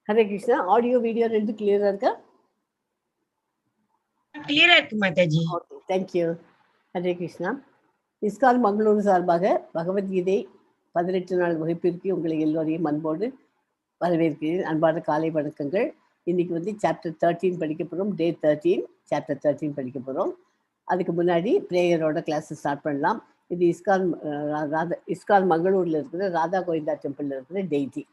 Hare Krishna. Audio, video, ரெண்டு clear-ஆ இருக்கா? Clear-ஆ இருக்கு Mataji. Okay, thank you. Hare Krishna. ISKCON Mangaluru சார்பாக பகவத்கீதை 18 நாள் வகுப்பிற்கு உங்களை எல்லோரையும் அன்போடு வரவேற்கிறேன். அன்பான காலை வணக்கங்கள். இன்னைக்கு சாப்டர் 13 படிக்க போகிறோம். டே 13 சாப்டர் 13 படிக்க போகிறோம். அதுக்கு முன்னாடி ப்ரேயரோட கிளாஸ் ஸ்டார்ட் பண்ணலாம். இது இஸ்கான் மங்களூரில் இருக்கிற ராதா கோவிந்தா டெம்பிளில் இருக்கிற டெய்டி.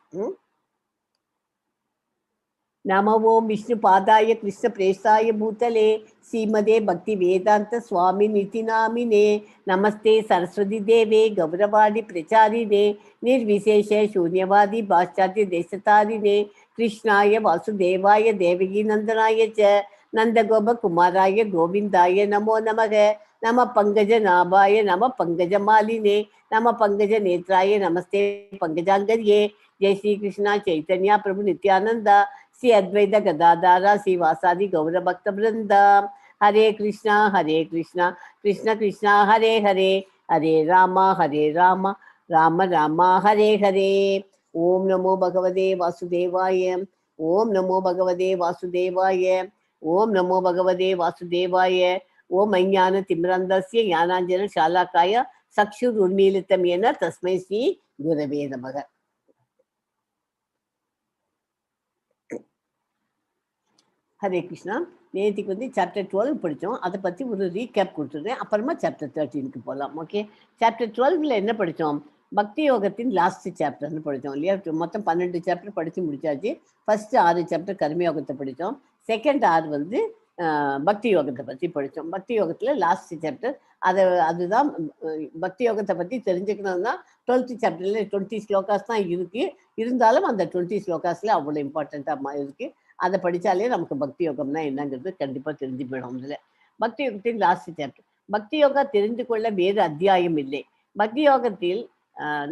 नमो ओं विष्णुपादाय कृष्णप्रेष्ठाय भूतले श्रीमदे भक्तिवेदान्त स्वामिनिति नामिने नमस्ते सरस्वती देवे गौरवाणि प्रचारिणे निर्विशेष शून्यवादी पाश्चात्य देशतारिणे कृष्णाय वासुदेवाय देवकी नन्दनाय च नन्दगोपकुमाराय गोविन्दाय नमो नमः नमः पङ्कजनाभाय नमः पङ्कजमालिने नमः पङ्कजनेत्राय नमस्ते पङ्कजाङ्गर्ये जय श्री कृष्ण चैतन्य प्रभु नित्यानंद श्री अद्वैत गदाधारा श्री वासादि गौर भक्त वृंद हरे कृष्णा कृष्ण कृष्ण हरे हरे हरे राम राम राम हरे हरे. ओम नमो भगवते वासुदेवाय. ओम नमो भगवते वासुदेवाय. ओम नमो भगवते वासुदेवाय. ओम अज्ञान तिमिरन्धस्य ज्ञानाञ्जन शालाकाय चक्षुरुन्मीलितं येन तस्मै श्री गुरवे नमः. ஹரே கிருஷ்ணா. நேற்றுக்கு சாப்டர் 12 படித்தோம். அதை பற்றி ஒரு ரீகேப் கொடுத்துருந்தேன். அப்புறமா சாப்டர் 13க்கு போகலாம். ஓகே, சாப்டர் 12ல் என்ன படித்தோம்? பக்தி யோகத்தின் லாஸ்ட் சாப்டர்னு படித்தோம் இல்லையா? மொத்தம் 12 சாப்டர் படித்து முடிச்சாச்சு. ஃபர்ஸ்ட் 6 சாப்டர் கர்மயோகத்தை படித்தோம். செகண்ட் 6 பக்தி யோகத்தை பற்றி படித்தோம். பக்தி யோகத்தில் லாஸ்ட் சாப்டர் அதுதான். பக்தி யோகத்தை பற்றி தெரிஞ்சுக்கணும்னா 12th சாப்டரில் 20 ஸ்லோகாஸ் தான் இருக்குது. இருந்தாலும் அந்த 20 ஸ்லோகாஸில் அவ்வளோ இம்பார்ட்டண்ட்டாக இருக்குது. அதை படித்தாலே நமக்கு பக்தி யோகம்னா என்னங்கிறது கண்டிப்பாக தெரிஞ்சு போயிடும். இதில் பக்தி யோகத்தின் லாஸ்ட் சாப்டர். பக்தி யோகா தெரிந்து கொள்ள வேறு அத்தியாயம் இல்லை. பக்தி யோகத்தில்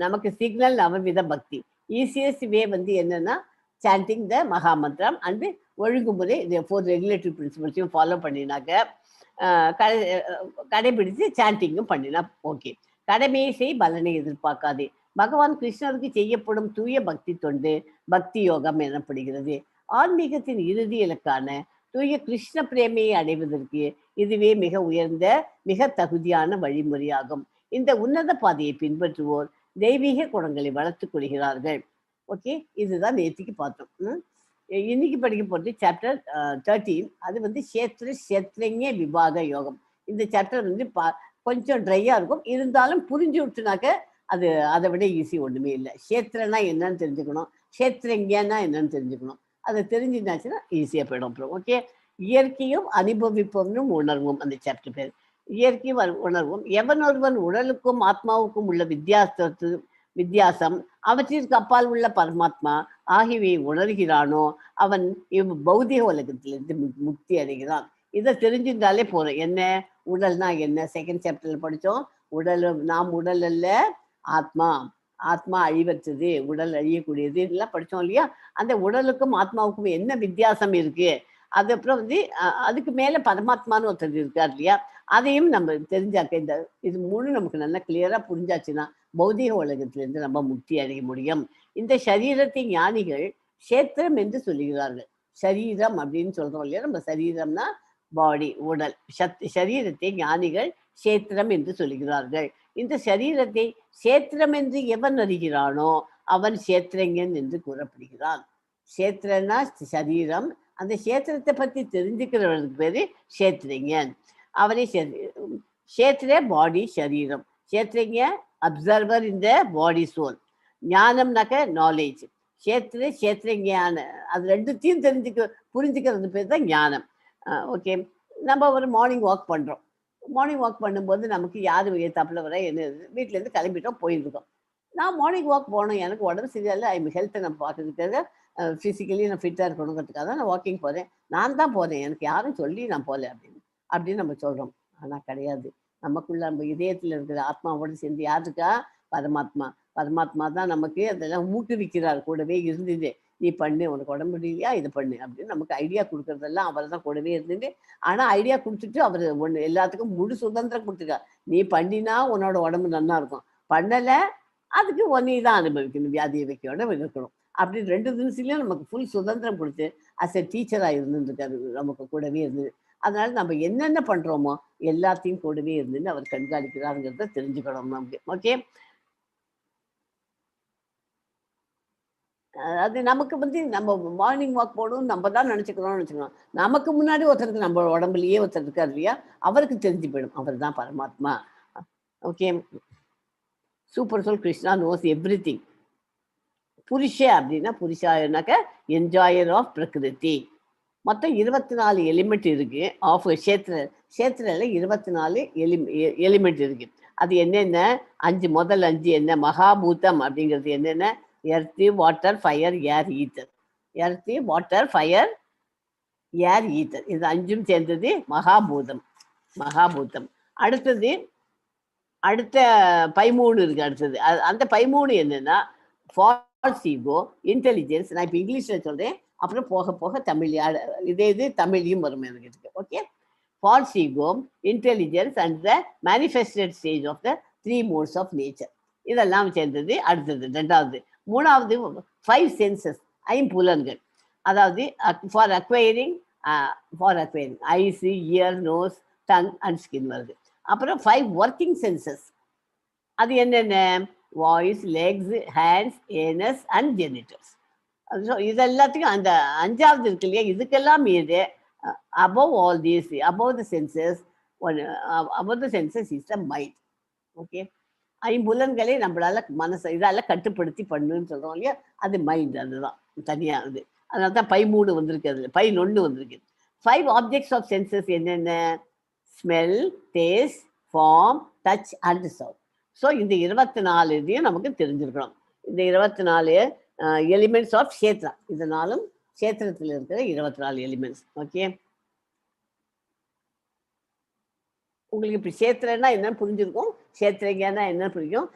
நமக்கு சிக்னல் நவவித பக்தி. ஈஸியஸ்ட் வே என்னன்னா சாண்டிங் த மகாமந்திரம் அண்டு ஒழுங்குமுறை 4 ரெகுலேட்டரி பிரின்சிபல்ஸையும் ஃபாலோ பண்ணினாக்க கடைபிடித்து சாண்டிங்கும் பண்ணினா ஓகே. கடமையை செய் பலனை எதிர்பார்க்காதே. பகவான் கிருஷ்ணருக்கு செய்யப்படும் தூய பக்தி தொண்டு பக்தி யோகம் எனப்படுகிறது. ஆன்மீகத்தின் இறுதி இலக்கான தூய கிருஷ்ண பிரேமையை அடைவதற்கு இதுவே மிக உயர்ந்த மிக தகுதியான வழிமுறையாகும். இந்த உன்னத பாதையை பின்பற்றுவோர் தெய்வீக குணங்களை வளர்த்துக் கொள்கிறார்கள். ஓகே, இதுதான் நேற்றுக்கு பார்த்தோம். இன்னைக்கு படிக்க போகிறது சாப்டர் 13. அது சேத்ரஞ விபாக யோகம். இந்த சாப்டர் கொஞ்சம் ட்ரையாக இருக்கும். இருந்தாலும் புரிஞ்சு விட்டுனாக்க அது அதை விட ஈஸி ஒன்றுமே இல்லை. சேத்திரனா என்னன்னு தெரிஞ்சுக்கணும், சேத்ரஞன்னா என்னன்னு தெரிஞ்சுக்கணும். அதை தெரிஞ்சுனாச்சுன்னா ஈஸியாக போயிடும். அப்புறம் ஓகே, இயற்கையும் அனுபவிப்பவனும் உணர்வும் அந்த சாப்டர் பேர். இயற்கையும் உணர்வும். எவன் ஒருவன் உடலுக்கும் ஆத்மாவுக்கும் உள்ள வித்தியாசம் அவற்றிற்கு அப்பால் உள்ள பரமாத்மா ஆகியவை உணர்கிறானோ அவன் பௌதிக உலகத்திலிருந்து முக்தி அடைகிறான். இதை தெரிஞ்சிருந்தாலே போறோம். என்ன உடல்னா என்ன? செகண்ட் சாப்டர்ல படித்தோம். நாம் உடல் அல்ல, ஆத்மா. ஆத்மா அழிவற்றது, உடல் அழியக்கூடியது, இதெல்லாம் படித்தோம் இல்லையா? அந்த உடலுக்கும் ஆத்மாவுக்கும் என்ன வித்தியாசம் இருக்கு, அதுக்கப்புறம் அதுக்கு மேலே பரமாத்மான்னு ஒருத்தர் இருக்கார் இல்லையா? அதையும் நம்ம தெரிஞ்சாக்க இது 3 நமக்கு நல்லா கிளியராக புரிஞ்சாச்சுன்னா பௌதிக உலகத்திலிருந்து நம்ம முக்தி அடைய முடியும். இந்த சரீரத்தை ஞானிகள் கஷேத்திரம் என்று சொல்லுகிறார்கள். சரீரம் அப்படின்னு சொல்றோம் இல்லையா? நம்ம சரீரம்னா பாடி, உடல். சரீரத்தை ஞானிகள் கஷேத்திரம் என்று சொல்லுகிறார்கள். இந்த சரீரத்தை கஷேத்திரம் என்று எவன் அறிகிறானோ அவன் கஷேத்திரஞன் என்று கூறப்படுகிறான். கஷேத்திரனா சரீரம். அந்த கஷேத்திரத்தை பற்றி தெரிஞ்சுக்கிறவனுக்கு பேரு கஷேத்திரஞன். அவரை கஷேத்திர பாடி சரீரம், கஷேத்திரஞ அப்சர்வர் இன் த பாடி சோல். ஞானம்னாக்க நாலேஜ். கஷேத்திரஞான அது ரெண்டுத்தையும் புரிஞ்சுக்கிறது பேர் தான் ஞானம். ஓகே, நம்ம ஒரு மார்னிங் வாக் பண்ணுறோம். மார்னிங் வாக் பண்ணும்போது நமக்கு யார் ஏத்தாப்புல வர என்ன வீட்டிலேருந்து கிளம்பிட்டோம், போயிருக்கோம். நான் மார்னிங் வாக் போனோம், எனக்கு உடம்பு சரியில்லை, ஹெல்த்தை நான் பார்க்கறதுக்காக ஃபிசிக்கலி நான் ஃபிட்டாக இருக்கணுங்கிறதுக்காக தான் நான் வாக்கிங் போகிறேன். நான் தான் போகிறேன், எனக்கு யாரும் சொல்லி நான் போகல அப்படின்னு நம்ம சொல்கிறோம். ஆனால் கிடையாது. நமக்குள்ள நம்ம இதயத்தில் இருக்கிற ஆத்மாவோடு சேர்ந்து யாருக்கா? பரமாத்மா தான் நமக்கு அதெல்லாம் ஊக்குவிக்கிறார். கூடவே இருந்தது. நீ பண்ணு, உனக்கு உடம்பு முடியலையா, இது பண்ணு அப்படின்னு நமக்கு ஐடியா கொடுக்கறதெல்லாம் அவர் தான் கூடவே இருந்துட்டு. ஆனால் ஐடியா கொடுத்துட்டு அவர் எல்லாத்துக்கும் முழு சுதந்திரம் கொடுத்துருக்கார். நீ பண்ணினா உன்னோட உடம்பு நல்லா இருக்கும், பண்ணலை அதுக்கு நீ தான் அனுபவிக்கணும், வியாதியை வைக்கோட இருக்கணும். அப்படி 2 தினசிலையும் நமக்கு ஃபுல் சுதந்திரம் கொடுத்து அஸ் எ டீச்சராக இருந்துருக்காரு, நமக்கு கூடவே இருந்தது. அதனால நம்ம என்னென்ன பண்றோமோ எல்லாத்தையும் கூடவே இருந்துன்னு அவர் கண்காணிக்கிறாருங்கிறத தெரிஞ்சுக்கணும் நமக்கு. ஓகே. அது நமக்கு வந்து நம்ம மார்னிங் வாக் போகணும்னு நம்ம தான் நினச்சிக்கிறோம்னு வச்சுக்கணும். நமக்கு முன்னாடி ஒருத்தருக்கு நம்ம உடம்புலயே ஒருத்தர் இருக்கார் இல்லையா, அவருக்கு தெரிஞ்சு போயிடும் அவர் தான் பரமாத்மா. Okay. Super soul Krishna knows everything. புருஷ அப்படின்னா புருஷானாக்க என்ஜாயர் ஆஃப் பிரகிருதி. மொத்தம் 24 எலிமெண்ட் இருக்கு. ஆஃப் கஷேத்திரல 24 எலிமெண்ட் இருக்கு. அது என்னென்ன? 5 முதல் 5 என்ன? மகாபூதம் அப்படிங்கிறது என்னென்ன? எர்த்து, வாட்டர், ஃபயர், ஏர், ஈத்தர். எர்த்து, வாட்டர், ஃபயர், ஏர், ஈத்தர். இது 5ம் சேர்ந்தது மகாபூதம். மகாபூதம். அடுத்தது அடுத்த 13 இருக்கு. அடுத்தது அந்த 13 என்னன்னா ஃபால்ஸ் ஈகோ, இன்டெலிஜென்ஸ். நான் இப்போ இங்கிலீஷில் சொல்கிறேன், அப்புறம் போக போக தமிழ் இது தமிழையும் வரும் எனக்கு இருக்கு. Okay. False ego, intelligence and the manifested stage of the 3 modes of nature. இதெல்லாம் சேர்ந்தது அடுத்தது 2வது. 3வது 5 சென்சஸ், ஐம்புலன்கள். அதாவது for acquiring eyes, ear, nose, tongue and skin வருது. அப்புறம் 5 ஒர்க்கிங் சென்சஸ். அது என்னென்ன? Voice, legs, hands, anus and genitals. So இது எல்லாத்துக்கும் அந்த 5வது இருக்கு இல்லையா, இதுக்கெல்லாம் மீது above all these, above the senses is the mind. Okay. ஐம்புலன்களை நம்மளால இதால கட்டுப்படுத்தி பண்ணுன்னு சொல்றோம் இல்லையா, அது மைண்ட். அதுதான் தனியாக அது. அதனால தான் 13 வந்திருக்கு, அதில் 11 வந்திருக்கு. 5 ஆப்ஜெக்ட்ஸ் ஆஃப் சென்சஸ் என்னென்ன? Smell, taste, form, touch and sound. So இந்த 24 இதையும் நமக்கு தெரிஞ்சிருக்கணும். இந்த 24 எலிமெண்ட்ஸ் ஆஃப் கஷேத்ரா. இதனாலும் கஷேத்திரத்தில் இருக்கிற 24 எலிமெண்ட்ஸ். ஓகே. உங்களுக்கு இப்போ கஷேத்திரன்னா என்னன்னு புரிஞ்சிருக்கும், கஷேத்திரங்கன்னா என்ன புரியும்.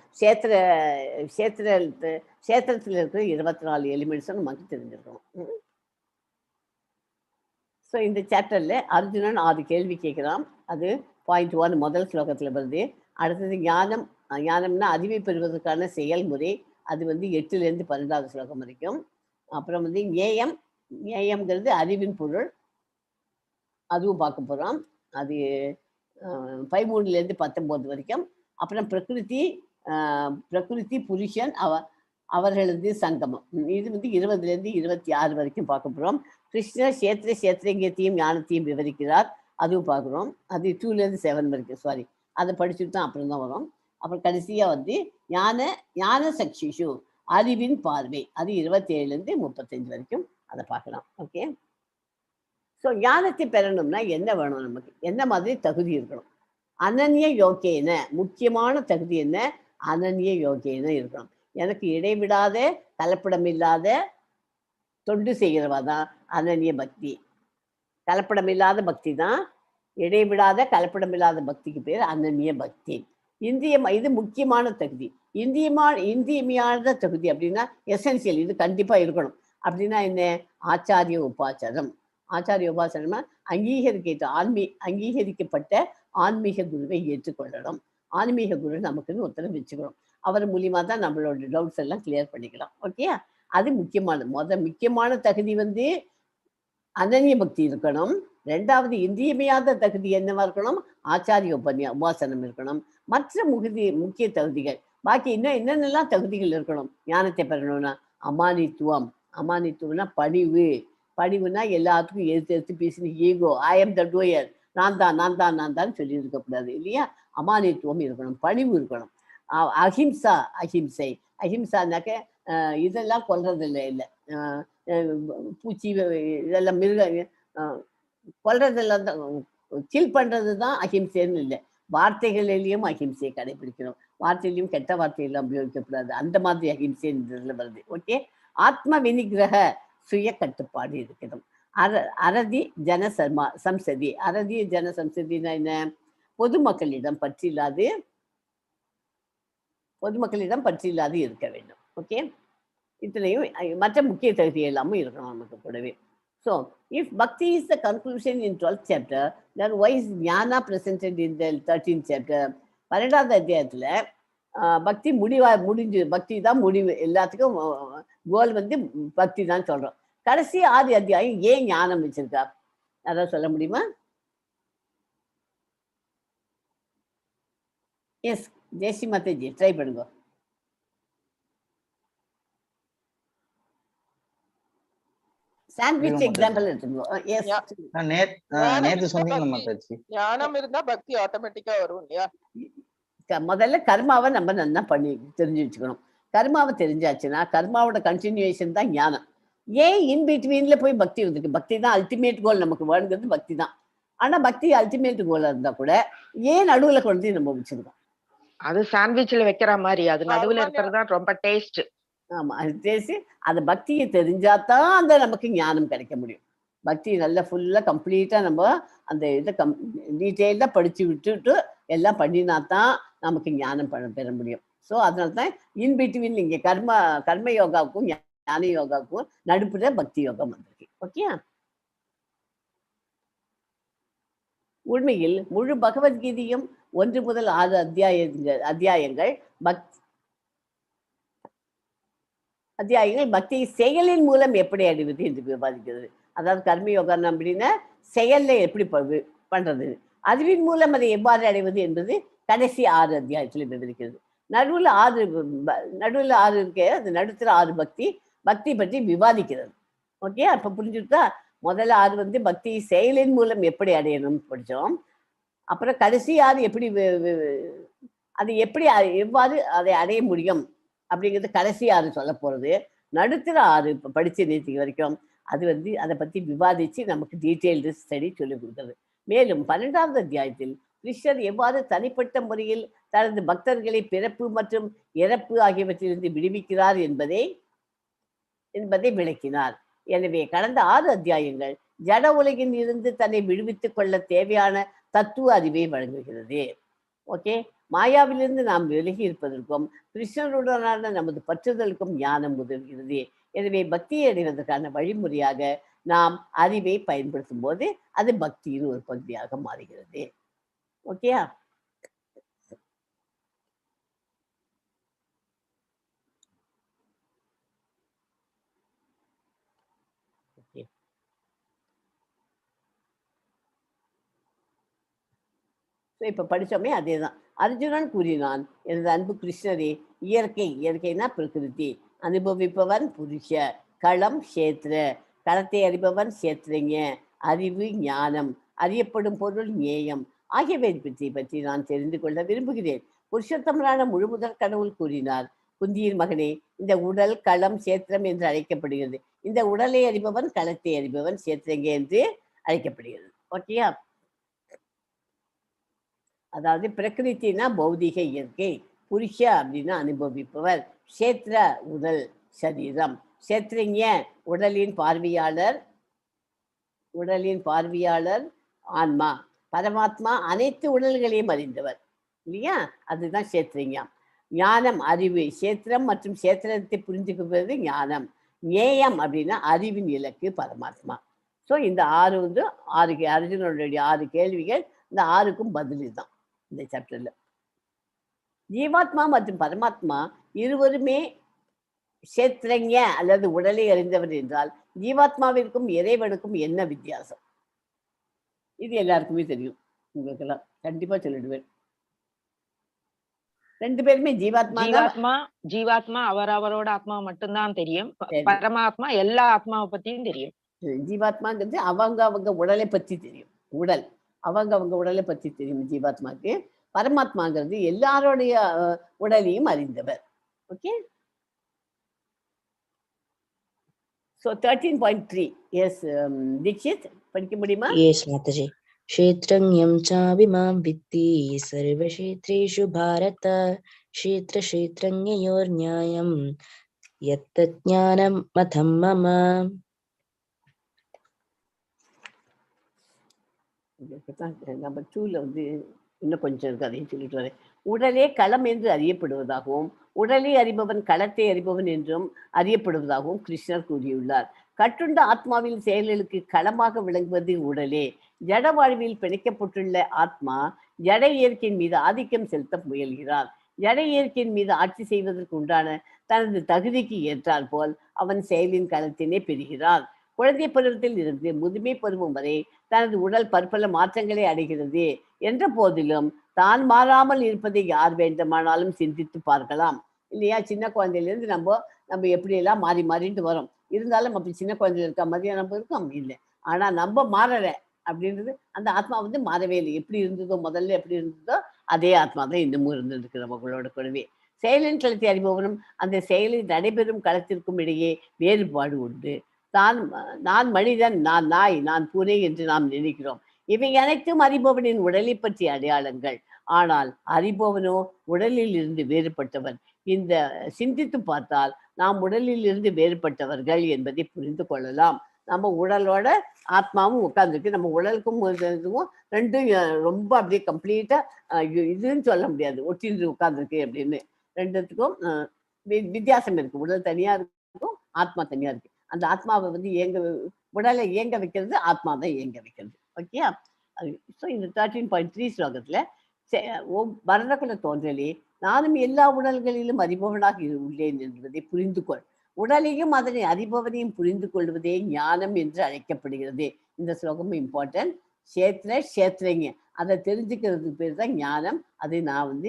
கஷேத்திரத்தில் இருக்கிற 24 எலிமெண்ட்ஸும் நமக்கு தெரிஞ்சிருக்கணும். ஸோ இந்த சாப்டரில் அர்ஜுனன் 6 கேள்வி கேட்குறான். அது பாயிண்ட் 1 முதல் ஸ்லோகத்தில் வருது. அடுத்தது ஞானம். ஞானம்னா அறிவை பெறுவதற்கான செயல்முறை. அது வந்து 8லேருந்து 12வது ஸ்லோகம் வரைக்கும். அப்புறம் வந்து ஏஎம்ங்கிறது அறிவின் பொருள், அதுவும் பார்க்க போகிறோம். அது 13லேருந்து 19 வரைக்கும். அப்புறம் பிரகிருதி புருஷன் அவர்களது சங்கமம். இது வந்து 20லேருந்து 26 வரைக்கும் பார்க்க போகிறோம். கிருஷ்ணர் கஷேத்திரங்கத்தையும் ஞானத்தையும் விவரிக்கிறார், அதுவும் பார்க்குறோம். அது 2லேருந்து 7 வரைக்கும். சாரி, அதை படிச்சுட்டு தான் அப்புறம் தான் வரும். அப்புறம் கடைசியாக வந்து ஞான சக்ஷிஷு, அறிவின் பார்வை. அது 27லேருந்து 35 வரைக்கும் அதை பார்க்கலாம். ஓகே. ஸோ ஞானத்தை பெறணும்னா என்ன வேணும்? நமக்கு என்ன மாதிரி தகுதி இருக்கணும்? அனன்ய யோகேன, முக்கியமான தகுதி என்ன? அனன்ய யோகேன இருக்கணும். எனக்கு இடைவிடாத கலப்படமில்லாத தொண்டு செய்கிறவா தான் அனன்ய பக்தி. கலப்படமில்லாத பக்தி தான், இடைவிடாத கலப்படமில்லாத பக்திக்கு பேர் அனன்ய பக்தி. இது முக்கியமான தகுதி. இந்தியமையாத தகுதி அப்படின்னா எசென்சியல், இது கண்டிப்பாக இருக்கணும். அப்படின்னா என்ன? ஆச்சாரிய உபாச்சாரம். ஆச்சாரிய உபாசனமா அங்கீகரிக்கப்பட்ட ஆன்மீக குருவை ஏற்றுக்கொள்ளணும். ஆன்மீக குரு நமக்குன்னு ஒருத்தரை வச்சுக்கணும். அவர் மூலியமா தான் நம்மளோட டவுட்ஸ் எல்லாம் கிளியர் பண்ணிக்கலாம். ஓகே. அது முக்கியமானது. முக்கியமான தகுதி வந்து அனன்ய பக்தி இருக்கணும். 2வது இன்றியமையாத தகுதி என்னவா இருக்கணும்? ஆச்சாரிய உபாசனம் இருக்கணும். மற்ற முக்கிய தகுதிகள் பாக்கி இன்னும் என்னென்னலாம் தகுதிகள் இருக்கணும் ஞானத்தை பெறணும்னா? அமானித்துவம்னா பணிவுனா எல்லாத்துக்கும் எடுத்து பேசின ego, I am the doer, நான் தான் சொல்லி இருக்கக்கூடாது இல்லையா. அமானித்துவம் இருக்கணும், பணிவு இருக்கணும். அஹிம்சானாக்க இதெல்லாம் கொல்றது இல்லை, பூச்சி இதெல்லாம் கொல்றதெல்லாம் தான், கில் பண்றது தான் அஹிம்சைன்னு இல்லை. வார்த்தைகளிலையும் அஹிம்சையை கடைபிடிக்கணும். வார்த்தையிலையும் கெட்ட வார்த்தையெல்லாம் உபயோகிக்கக்கூடாது. அந்த மாதிரி அஹிம்சை இதில் வருது. ஓகே. ஆத்ம வினிகிரக, சுய கட்டுப்பாடு இருக்கணும். அரதி ஜன சம்சதி. அரதி ஜன சம்சதினா என்ன? பொதுமக்களிடம் பற்றில்லாது இருக்க வேண்டும். ஓகே. இத்தனையும் மற்ற முக்கிய தகுதி எல்லாமும் இருக்கணும் நமக்கு கூடவே. ஸோ இஃப் பக்தி is the conclusion in 12th chapter, then why is Gnana presented in the 13th chapter? 12வது அத்தியாயத்தில் பக்தி முடிஞ்சு, பக்தி தான் முடிவு, எல்லாத்துக்கும் கோல் வந்து பக்தி தான் சொல்றோம். கடைசி 6 அத்தியாயம் ஏன் ஞானம் வச்சிருக்கா, அதான் சொல்ல முடியுமா? எஸ், ஜெயஸ்ரீ மாதாஜி ட்ரை பண்ணுங்க. சாண்ட்விச் எக்ஸாம்பிள் எடுத்துக்கோ. எஸ், நேத்து சொன்னீங்க மாதாஜி, ஞானம் இருந்தா பக்தி ஆட்டோமேட்டிக்கா வரும் இல்லையா? முதல்ல கர்மாவை நம்ம நல்லா பண்ணி தெரிஞ்சு வச்சுக்கணும். கர்மாவை தெரிஞ்சாச்சுன்னா கர்மாவோட கண்டினியூஷன் தான் ஞானம். ஏன் இன் பிட்வீன்ல போய் பக்தி வந்துருக்கு? பக்தி தான் அல்டிமேட் கோல், நமக்கு வேணுங்கிறது பக்தி தான். ஆனா பக்தி அல்டிமேட் கோலா இருந்தா கூட ஏன் நடுவுல கொண்டு நம்ம வச்சிருக்கோம்? அது சாண்ட்விச்ல வைக்கிற மாதிரி, அது நடுவுல இருக்கிறது தான் ரொம்ப டேஸ்ட். ஆமா, அது டேஸ்ட். அந்த பக்தியை தெரிஞ்சாதான் அந்த நமக்கு ஞானம் கிடைக்க முடியும். பக்தி நல்லா ஃபுல்லா கம்ப்ளீட்டா நம்ம அந்த இதை டீட்டெயிலா படிச்சு விட்டுட்டு எல்லாம் பண்ணினா தான் நமக்கு ஞானம் பெற முடியும். ஸோ அதனால தான் இன் பிட்வீன் இங்கே கர்ம யோகாவுக்கும் ஞான யோகாவுக்கும் நடுப்புற பக்தி யோகம் வந்திருக்கு. ஓகே, உண்மையில் முழு பகவத்கீதையும் 1 முதல் 6 அத்தியாயங்கள் பக்தியை செயலின் மூலம் எப்படி அடைவது என்று விவாதிக்கிறது. அதாவது கர்மயோகம் அப்படின்னா செயல்ல எப்படி பண்றது, அறிவின் மூலம் அதை எவ்வாறு அடைவது என்பது கடைசி 6 அத்தியாயத்தில் விவரிக்கிறது. நடுவில் 6 இருக்கே, அது நடுத்துல 6 பக்தி பற்றி விவாதிக்கிறது. ஓகே, அப்ப புரிஞ்சுட்டா? முதல்ல 6 வந்து பக்தி செயலின் மூலம் எப்படி அடையணும்னு படித்தோம். அப்புறம் கடைசி 6 எப்படி அது எவ்வாறு அதை அடைய முடியும் அப்படிங்கிறது கடைசி 6 சொல்ல போறது. நடுத்தர 6 இப்போ படிச்சு நேற்று வரைக்கும் அது வந்து அதை பத்தி விவாதிச்சு நமக்கு டீட்டெயில்டு ஸ்டடி சொல்லிக் கொடுக்குறது. மேலும் 12வது அத்தியாயத்தில் கிருஷ்ணர் எவ்வாறு தனிப்பட்ட முறையில் தனது பக்தர்களை பிறப்பு மற்றும் இறப்பு ஆகியவற்றிலிருந்து விடுவிக்கிறார் என்பதை விளக்கினார். எனவே கடந்த 6 அத்தியாயங்கள் ஜட உலகில் இருந்து தன்னை விடுவித்துக் கொள்ள தேவையான தத்துவ அறிவை வழங்குகிறது. ஓகே, மாயாவிலிருந்து நாம் விலகி இருப்பதற்கும் கிருஷ்ணருடனான நமது பற்றுதலுக்கும் ஞானம் உதவுகிறது. எனவே பக்தியை அடைவதற்கான வழிமுறையாக நாம் அறிவை பயன்படுத்தும் போது அது பக்தியின் ஒரு பகுதியாக மாறுகிறது. ஓகேயா? இப்ப படிச்சோமே அதேதான். அர்ஜுனன் கூறினான், எனது அன்பு கிருஷ்ணரே, இயற்கைனா பிரகிருதி, அனுபவிப்பவன் புருஷ, களம் கஷேத்திர, களத்தை அறிபவன் கஷேத்திரங்க, அறிவு ஞானம், அறியப்படும் பொருள் ஞேயம் ஆகியவை பற்றி நான் தெரிந்து கொள்ள விரும்புகிறேன். புருஷோத்தமரான முழுமுதல் கடவுள் கூறினார், குந்தியின் மகனே, இந்த உடல் களம் கஷேத்திரம் என்று அழைக்கப்படுகிறது. இந்த உடலை அறிபவன் களத்தை அறிபவன் கஷேத்திரங்க என்று அழைக்கப்படுகிறது. ஓகேயா? அதாவது பிரகிருத்தினா பௌதிக இயற்கை, புருஷ அப்படின்னா அனுபவிப்பவர், கஷேத்திர உடல் சரீரம், கஷேத்திரஞ உடலின் பார்வையாளர் ஆன்மா, பரமாத்மா அனைத்து உடல்களையும் அறிந்தவர் இல்லையா, அதுதான் கஷேத்திரஞம். ஞானம் அறிவு, கஷேத்திரம் மற்றும் கஷேத்திரத்தை புரிஞ்சுக்குவது ஞானம். ஞேயம் அப்படின்னா அறிவின் இலக்கு பரமாத்மா. ஸோ இந்த 6 வந்து 6 அர்ஜுனனுடைய 6 கேள்விகள், இந்த 6க்கும் பதில் தான் இந்த சாப்டர்ல. ஜீவாத்மா மற்றும் பரமாத்மா இருவருமே கஷேத்திரஞ அல்லது உடலை அறிந்தவர் என்றால் ஜீவாத்மாவிற்கும் இறைவனுக்கும் என்ன வித்தியாசம்? இது எல்லாருக்குமே தெரியும். உங்களுக்கெல்லாம் கண்டிப்பா சொல்லிடுவேன். 2 பேருமே ஜீவாத்மா அவரோட ஆத்மா மட்டும்தான் தெரியும். பரமாத்மா எல்லா ஆத்மாவை பத்தியும் தெரியும். ஜீவாத்மாங்கிறது அவங்க உடலை பத்தி தெரியும். உடல் அவங்க உடலை பத்தி தெரியும் ஜீவாத்மாக்கு. பரமாத்மாங்கிறது எல்லாருடைய உடலையும் அறிந்தவர். ஓகே, so 13.3 yes Dikshit படிக்க முடியுமா? yes Mataji. க்ஷேத்ரஞம் சாபிமாம் வித்தி சர்வக்ஷேத்ரேஷு பாரத க்ஷேத்ரக்ஷேத்ரஞயோர் ஞாயம் யத்தத் ஞானம் மதம் மம. நம்பர் 2ல வந்து இன்னும் கொஞ்சம் இருக்கு, அதையும் சொல்லிட்டு வரேன். உடலே களம் என்று அறியப்படுவதாகவும் உடலை அறிபவன் களத்தை அறிபவன் என்றும் அறியப்படுவதாகவும் கிருஷ்ணர் கூறியுள்ளார். கட்டுண்ட ஆத்மாவின் செயல்களுக்கு களமாக விளங்குவது உடலே. ஜட வாழ்வில் பிணைக்கப்பட்டுள்ள ஆத்மா ஜட இயற்கையின் மீது ஆதிக்கம் செலுத்த முயல்கிறார். ஜட இயற்கையின் மீது ஆட்சி செய்வதற்கு உண்டான தனது தகுதிக்கு ஏற்றால் போல் அவன் செயலின் களத்தினை பெறுகிறான். குழந்தை பருவத்தில் இருந்து முதுமை பருவம் வரை தனது உடல் பற்பல மாற்றங்களை அடைகிறது என்ற போதிலும் தான் மாறாமல் இருப்பதை யார் வேண்டுமானாலும் சிந்தித்து பார்க்கலாம் இல்லையா? சின்ன குழந்தையிலேருந்து நம்ம எப்படியெல்லாம் மாறி மாறிட்டு வரோம். இருந்தாலும் அப்படி சின்ன குழந்தையில இருக்க மாதிரியா நம்ம இருக்கோம் இல்லை. ஆனா நம்ம மாறல அப்படின்றது அந்த ஆத்மா மாறவே இல்லை. எப்படி இருந்ததோ முதல்ல எப்படி இருந்ததோ அதே ஆத்மா தான் இன்னமும் இருந்திருக்கு நம்மளோட கூடவே. செயலின் களத்தை அறிபவனும் அந்த செயலில் நடைபெறும் களத்திற்கும் இடையே வேறுபாடு உண்டு. நான் மனிதன், நான் நாய், நான் பூனை என்று நாம் நினைக்கிறோம். இவை அனைத்தும் அறிபவனின் உடலை பற்றிய அடையாளங்கள். ஆனால் அறிபவனோ உடலில் இருந்து வேறுபட்டவன். இந்த சிந்தித்து பார்த்தால் நாம் உடலில் இருந்து வேறுபட்டவர்கள் என்பதை புரிந்து கொள்ளலாம். நம்ம உடலோட ஆத்மாவும் உட்கார்ந்துருக்கு. நம்ம உடலுக்கும் இதுவும் ரெண்டும் ரொம்ப அப்படியே கம்ப்ளீட்டா இதுன்னு சொல்ல முடியாது, ஒட்டின்று உட்கார்ந்துருக்கு அப்படின்னு. ரெண்டுத்துக்கும் வித்தியாசம் இருக்கு. உடல் தனியா இருக்கும், ஆத்மா தனியா இருக்கு. அந்த ஆத்மாவை உடலை இயங்க வைக்கிறது ஆத்மா தான் இயங்க வைக்கிறது. ஓகே. ஸோ இந்த 13.3 ஸ்லோகத்துல பரதகுல தோன்றலே நானும் எல்லா உடல்களிலும் அறிபவனாக உள்ளேன் என்பதை புரிந்து கொள். உடலையும் அதனை அறிபவனையும் புரிந்து கொள்வதே ஞானம் என்று அழைக்கப்படுகிறது. இந்த ஸ்லோகமும் இம்பார்ட்டன்ட். சேத்திரங்க அதை தெரிஞ்சுக்கிறதுக்கு பேர் தான் ஞானம். அதை நான்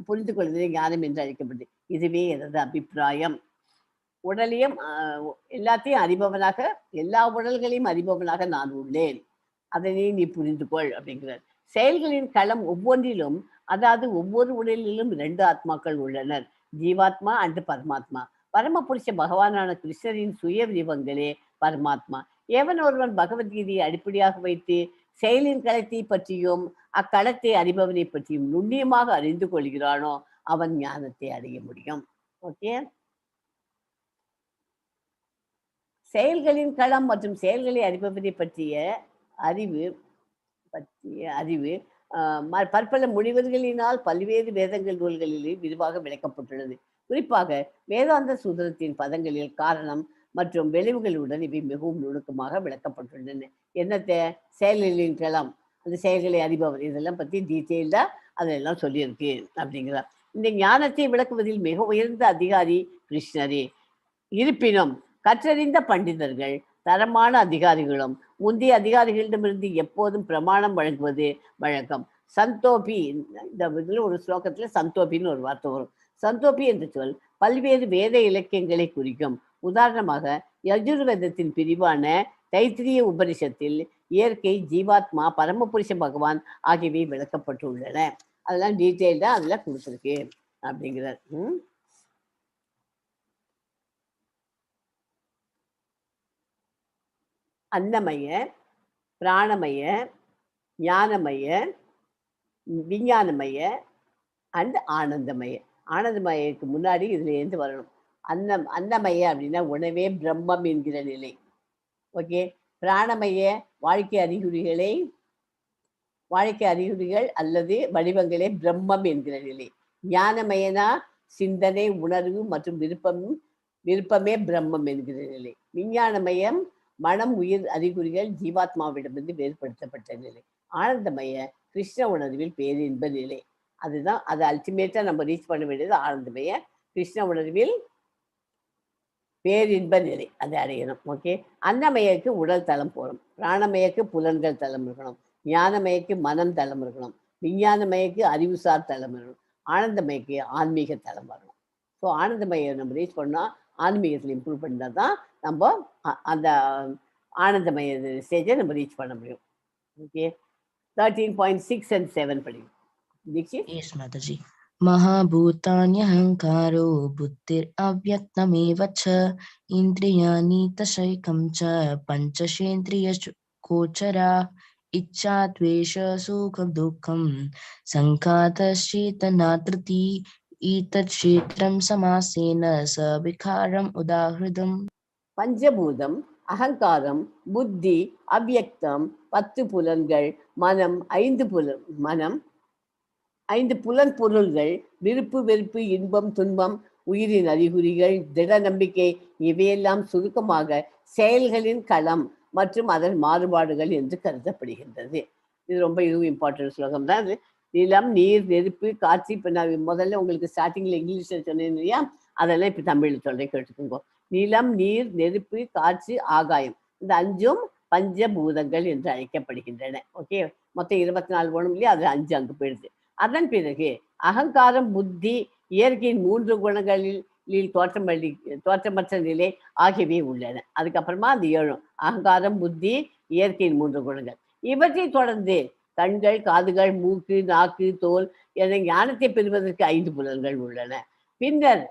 புரிந்து கொள்வதே ஞானம் என்று அழைக்கப்படுது. இதுவே எனது அபிப்பிராயம். உடலையும் எல்லாத்தையும் அறிபவனாக, எல்லா உடல்களையும் அறிபவனாக நான் உள்ளேன், அதனை நீ புரிந்து கொள் அப்படிங்கிறார். செயல்களின் களம் ஒவ்வொன்றிலும், அதாவது ஒவ்வொரு உடலிலும் 2 ஆத்மாக்கள் உள்ளனர், ஜீவாத்மா அண்ட் பரமாத்மா. பரமபுருஷ பகவானான கிருஷ்ணரின் சுய வடிவங்களே பரமாத்மா. எவன் ஒருவன் பகவத்கீதையை அடிப்படையாக வைத்து செயலின் களத்தை பற்றியும் அக்களத்தை அறிபவனை பற்றியும் நுண்ணியமாக அறிந்து கொள்கிறானோ அவன் ஞானத்தை அடைய முடியும். ஓகே. செயல்களின் களம் மற்றும் செயல்களை அறிபவனை பற்றிய அறிவு பற்பல முனிவர்களினால் பல்வேறு வேதங்கள் நூல்களிலே விரிவாக விளக்கப்பட்டுள்ளது. குறிப்பாக வேதாந்த சூத்திரத்தின் பதங்களில் காரணம் மற்றும் விளைவுகளுடன் இவை மிகவும் நுணுக்கமாக விளக்கப்பட்டுள்ளன. என்னத்தை? செயல்களின் களம், அந்த செயல்களை அறிபவர், இதெல்லாம் பற்றி டீட்டெயில்டா அதெல்லாம் சொல்லியிருக்கு அப்படிங்கிறார். இந்த ஞானத்தை விளக்குவதில் மிக உயர்ந்த அதிகாரி கிருஷ்ணரே. இருப்பினும் கற்றறிந்த பண்டிதர்கள், தரமான அதிகாரிகளும் முந்தைய அதிகாரிகளிடமிருந்து எப்போதும் பிரமாணம் வழங்குவது வழக்கம். சந்தோபி, இந்த இதில் ஒரு ஸ்லோகத்துல சந்தோபின்னு ஒரு வார்த்தை வரும். சந்தோபி என்ற சொல் பல்வேறு வேத இலக்கியங்களை குறிக்கும். உதாரணமாக யஜுர்வேதத்தின் பிரிவான தைத்திரிய உபனிஷத்தில் இயற்கை, ஜீவாத்மா, பரமபுருஷ பகவான் ஆகியவை விளக்கப்பட்டுள்ளன. அதெல்லாம் டீட்டெயில்டா அதுல கொடுத்துருக்கு அப்படிங்கிறார். அன்னமய, பிராணமய, ஞானமய, விஞ்ஞானமய அண்ட் ஆனந்தமய. ஆனந்தமயக்கு முன்னாடி இதுல இருந்து வரணும். அன்னமய அப்படின்னா உணவே பிரம்மம் என்கிற நிலை. ஓகே. பிராணமய வாழ்க்கை அறிகுறிகள் அல்லது வடிவங்களே பிரம்மம் என்கிற நிலை. ஞானமயனா சிந்தனை, உணர்வு மற்றும் விருப்பமே பிரம்மம் என்கிற நிலை. விஞ்ஞானமயம் மனம், உயிர் அறிகுறிகள் ஜீவாத்மாவிடமிருந்து வேறுபடுத்தப்பட்ட நிலை. ஆனந்தமய கிருஷ்ண உணர்வில் பேரின்ப நிலை. அதுதான் அது அல்டிமேட்டா நம்ம ரீச் பண்ண வேண்டியது. ஆனந்தமய கிருஷ்ண உணர்வில் பேரின்ப நிலை, அதை அடையணும். ஓகே. அன்னமயக்கு உடல் தளம் போகணும், பிராணமயக்கு புலன்கள் தளம் இருக்கணும், ஞானமயக்கு மனம் தளம் இருக்கணும், விஞ்ஞானமயக்கு அறிவுசார் தளம் இருக்கணும், ஆனந்தமயக்கு ஆன்மீக தளம் வரணும். ஸோ ஆனந்தமய நம்ம ரீச் பண்ணால் ஆன்மீகத்தில் இம்ப்ரூவ் பண்ணால் தான் நம்ம அந்த ஆனந்தமய ஸ்டேஜை நம்ம ரீச் பண்ண முடியும். ஓகே. 13.6 and 7 படிக்கும். Yes, Mataji. Mahabhutanyahangkaro buddhir avyaktameva cha indriyani tashayikam cha panchashendriya kochara ichcha dvesha sukham dukkam sankhataschetanatriti etat kshetram samasena sabikaram udahridam. பஞ்சபூதம், அகங்காரம், புத்தி, அவ்யக்தம், 10 புலன்கள், மனம், 5 புலன் பொருள்கள், விருப்பு வெறுப்பு, இன்பம் துன்பம், உயிரின் அறிகுறிகள், திட நம்பிக்கை, இவையெல்லாம் சுருக்கமாக செயல்களின் களம் மற்றும் அதன் மாறுபாடுகள் என்று கருதப்படுகின்றது. இது ரொம்ப இம்பார்ட்டன்ட் ஸ்லோகம் தான். அது நிலம், நீர், நெருப்பு, காற்று. இப்போ நான் முதல்ல உங்களுக்கு ஸ்டார்டிங்ல இங்கிலீஷ்ல சொன்னேன் இல்லையா, அதெல்லாம் இப்போ தமிழில் சொல்றேன், கேட்டுக்கோங்க. நிலம், நீர், நெருப்பு, காற்று, ஆகாயம், இந்த 5ம் பஞ்சபூதங்கள் என்று அழைக்கப்படுகின்றன. ஓகே, மொத்தம் 24 வேணும் இல்லையா, அது 5 அங்கு போயிடுது. அதன் பிறகு அகங்காரம், புத்தி, இயற்கையின் 3 குணங்களில் தோற்றமற்ற நிலை ஆகியவை உள்ளன. அதுக்கப்புறமா அந்த 7 அகங்காரம், புத்தி, இயற்கையின் 3 குணங்கள். இவற்றை தொடர்ந்து கண்கள், காதுகள், மூக்கு, நாக்கு, தோல் என ஞானத்தை பெறுவதற்கு 5 புலன்கள் உள்ளன. பின்னர்